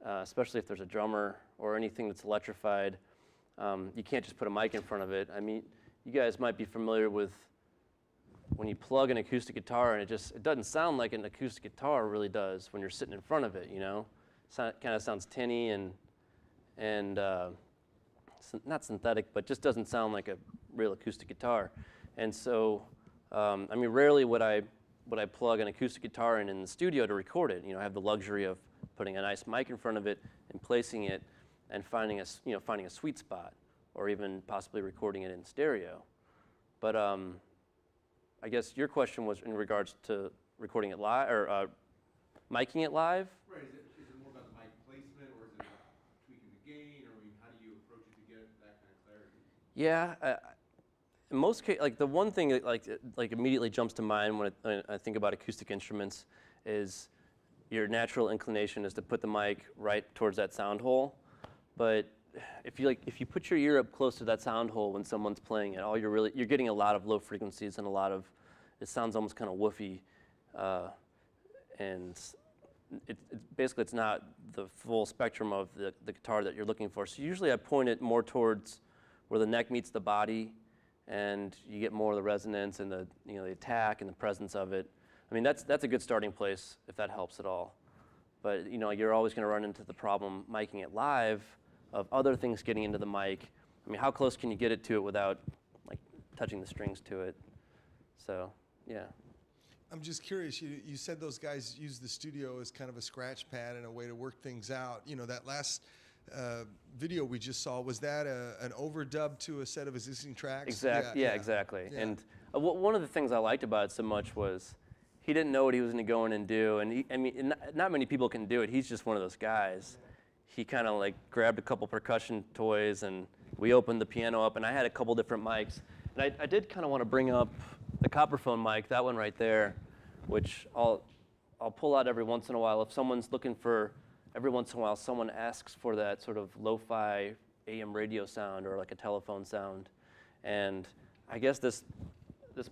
especially if there's a drummer or anything that's electrified, you can't just put a mic in front of it. I mean, you guys might be familiar with when you plug an acoustic guitar, and it doesn't sound like an acoustic guitar really does when you're sitting in front of it. Kind of sounds tinny and not synthetic, but just doesn't sound like a real acoustic guitar. And so, I mean, rarely would I plug an acoustic guitar in the studio to record it. I have the luxury of putting a nice mic in front of it and placing it and finding a sweet spot, or even possibly recording it in stereo. But I guess your question was in regards to recording it live, or miking it live? Right, is it more about the mic placement, or is it about tweaking the gain, or how do you approach it to get that kind of clarity? Yeah, in most cases, like the one thing that like immediately jumps to mind when I think about acoustic instruments is your natural inclination is to put the mic right towards that sound hole. But if you put your ear up close to that sound hole when someone's playing it, you're getting a lot of low frequencies and it sounds almost kind of woofy, and basically it's not the full spectrum of the guitar that you're looking for. So usually I point it more towards where the neck meets the body, and you get more of the resonance and the attack and the presence of it. I mean, that's a good starting place if that helps at all. But you're always going to run into the problem miking it live of other things getting into the mic. I mean, how close can you get it to it without like touching the strings to it? So, yeah. I'm just curious, you said those guys use the studio as kind of a scratch pad and a way to work things out. That last video we just saw, was that an overdub to a set of existing tracks? Exactly. Yeah, exactly. Yeah. And one of the things I liked about it so much was he didn't know what he was going to go in and do. And not many people can do it. He's just one of those guys. He kind of like grabbed a couple percussion toys, and we opened the piano up, and I had a couple different mics. And I did kind of want to bring up the copperphone mic, that one right there, which I'll pull out every once in a while. If someone's looking for, every once in a while, someone asks for that sort of lo-fi AM radio sound or like a telephone sound. And I guess this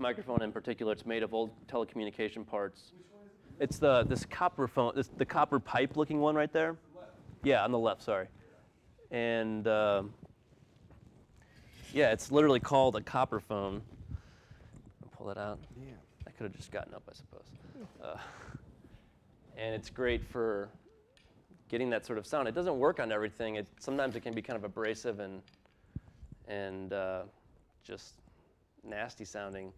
microphone in particular, it's made of old telecommunication parts. Which one is it? It's the copperphone, the copper pipe looking one right there. Yeah, on the left, sorry. And yeah, it's literally called a copperphone. I'll pull it out. Yeah. I could have just gotten up, I suppose. And it's great for getting that sort of sound. It doesn't work on everything. Sometimes it can be kind of abrasive and just nasty sounding.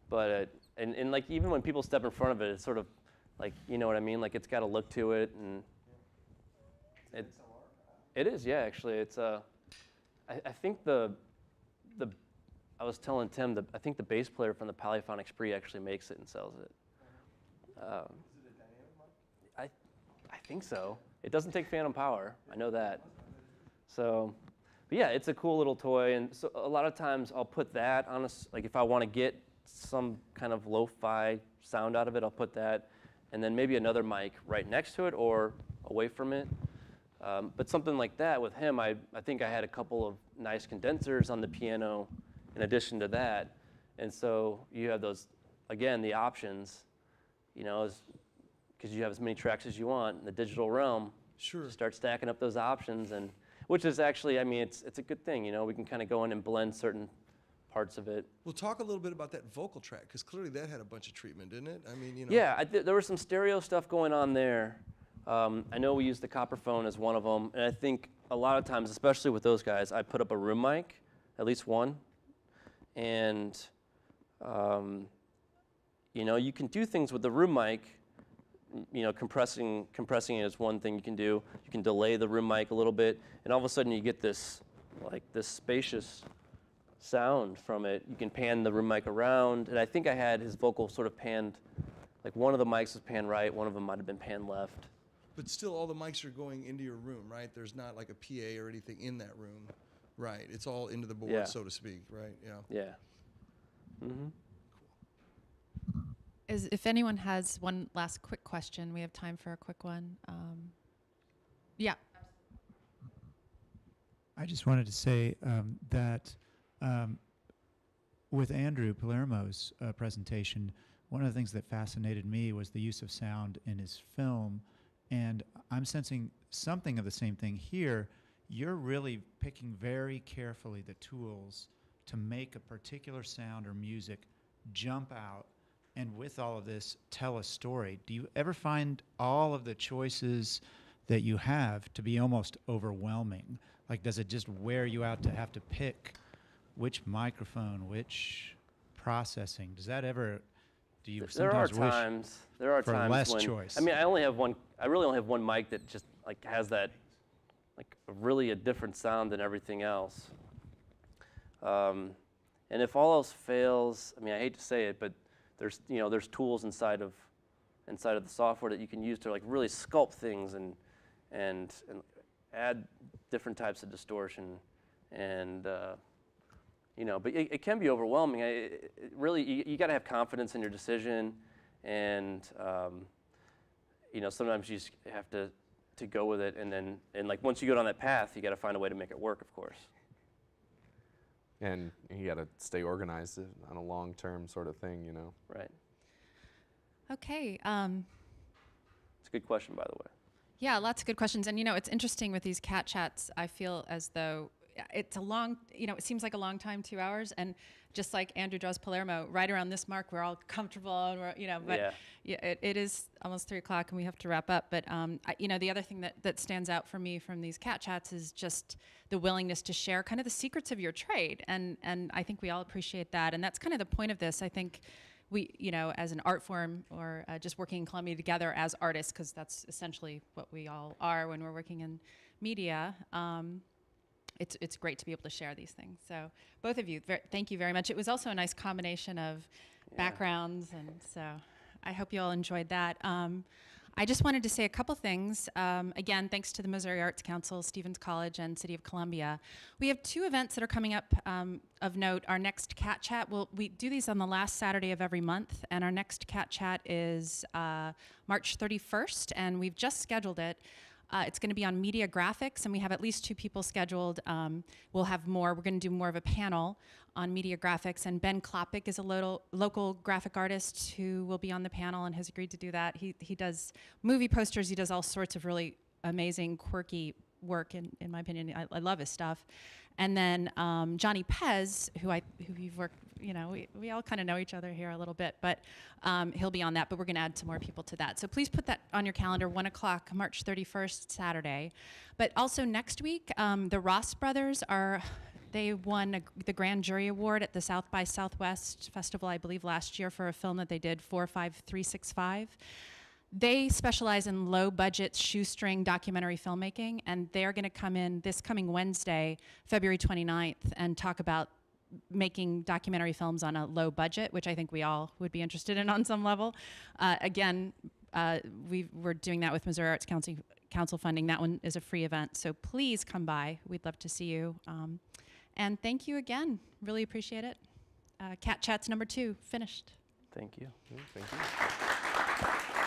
But and like even when people step in front of it, it's sort of like, you know what I mean? Like it's got a look to it, and it is, yeah. Actually, it's I think I was telling Tim I think the bass player from the Polyphonic Spree actually makes it and sells it. Is it a dynamic mic? I think so. It doesn't take phantom power. I know that. So, but yeah, it's a cool little toy, and so a lot of times I'll put that on like if I want to get some kind of lo-fi sound out of it, I'll put that and then maybe another mic right next to it or away from it. But something like that with him, I think I had a couple of nice condensers on the piano in addition to that. And so you have those, again, the options, you know, because you have as many tracks as you want in the digital realm. Sure. Start stacking up those options, and which is actually, I mean, it's a good thing, you know. We can kind of go in and blend certain parts of it. Well, talk a little bit about that vocal track, because clearly that had a bunch of treatment, didn't it? I mean, you know. Yeah, there was some stereo stuff going on there. I know we used the copperphone as one of them, and I think a lot of times, especially with those guys, I put up a room mic, at least one, and you know, you can do things with the room mic. You know, compressing it is one thing you can do. You can delay the room mic a little bit, and all of a sudden you get this, like, this spacious sound from it. You can pan the room mic around, and I think I had his vocal sort of panned, like one of the mics was panned right, one of them might have been panned left. But still, all the mics are going into your room, right? There's not like a PA or anything in that room, right? It's all into the board, Yeah. so to speak, right? Yeah. Yeah. Mm-hmm. If anyone has one last quick question, we have time for a quick one. Yeah. I just wanted to say that with Andrew Palermo's presentation, one of the things that fascinated me was the use of sound in his film, and I'm sensing something of the same thing here. You're really picking very carefully the tools to make a particular sound or music jump out, and with all of this, tell a story. Do you ever find all of the choices that you have to be almost overwhelming? Like, does it just wear you out to have to pick which microphone, which processing? Does that ever, do you sometimes wish there are for times less when, choice? I mean, I really only have one mic that just like has that, like really a different sound than everything else. And if all else fails, I mean, I hate to say it, but there's tools inside of the software that you can use to like really sculpt things and add different types of distortion, and you know, but it can be overwhelming. Really, you got to have confidence in your decision, and you know, sometimes you just have to go with it, and like once you go down that path, you got to find a way to make it work, of course. And you got to stay organized on a long-term sort of thing, you know. Right. Okay. It's a good question, by the way. Yeah, lots of good questions. And, you know, it's interesting with these cat chats, I feel as though it's a long, you know, it seems like a long time, 2 hours. And just like Andrew draws Palermo, right around this mark, we're all comfortable, and we're, you know, but yeah, it is almost 3 o'clock and we have to wrap up. But, you know, the other thing that stands out for me from these cat chats is just the willingness to share kind of the secrets of your trade. And I think we all appreciate that. And that's kind of the point of this. I think we, you know, as an art form or just working in Columbia together as artists, because that's essentially what we all are when we're working in media, it's great to be able to share these things. So both of you, thank you very much. It was also a nice combination of backgrounds, and so I hope you all enjoyed that. I just wanted to say a couple things. Again, thanks to the Missouri Arts Council, Stevens College, and City of Columbia. We have 2 events that are coming up of note. Our next Cat Chat, we do these on the last Saturday of every month, and our next Cat Chat is March 31st, and we've just scheduled it. It's going to be on media graphics, and we have at least 2 people scheduled. We'll have more. We're going to do more of a panel on media graphics, and Ben Klopik is a local graphic artist who will be on the panel and has agreed to do that. He does movie posters. He does all sorts of really amazing, quirky work, in my opinion. I love his stuff. And then Johnny Pez, who we've worked, you know, we all kind of know each other here a little bit, but he'll be on that, but we're going to add some more people to that. So please put that on your calendar, 1 o'clock, March 31st, Saturday. But also next week, the Ross brothers they won the Grand Jury Award at the South by Southwest Festival, I believe, last year for a film that they did, 45365. They specialize in low-budget shoestring documentary filmmaking, and they're going to come in this coming Wednesday, February 29th, and talk about making documentary films on a low budget, which I think we all would be interested in on some level. Again, we're doing that with Missouri Arts Council funding. That one is a free event, so please come by. We'd love to see you. And thank you again. Really appreciate it. Cat Chats number 2, finished. Thank you. Thank you.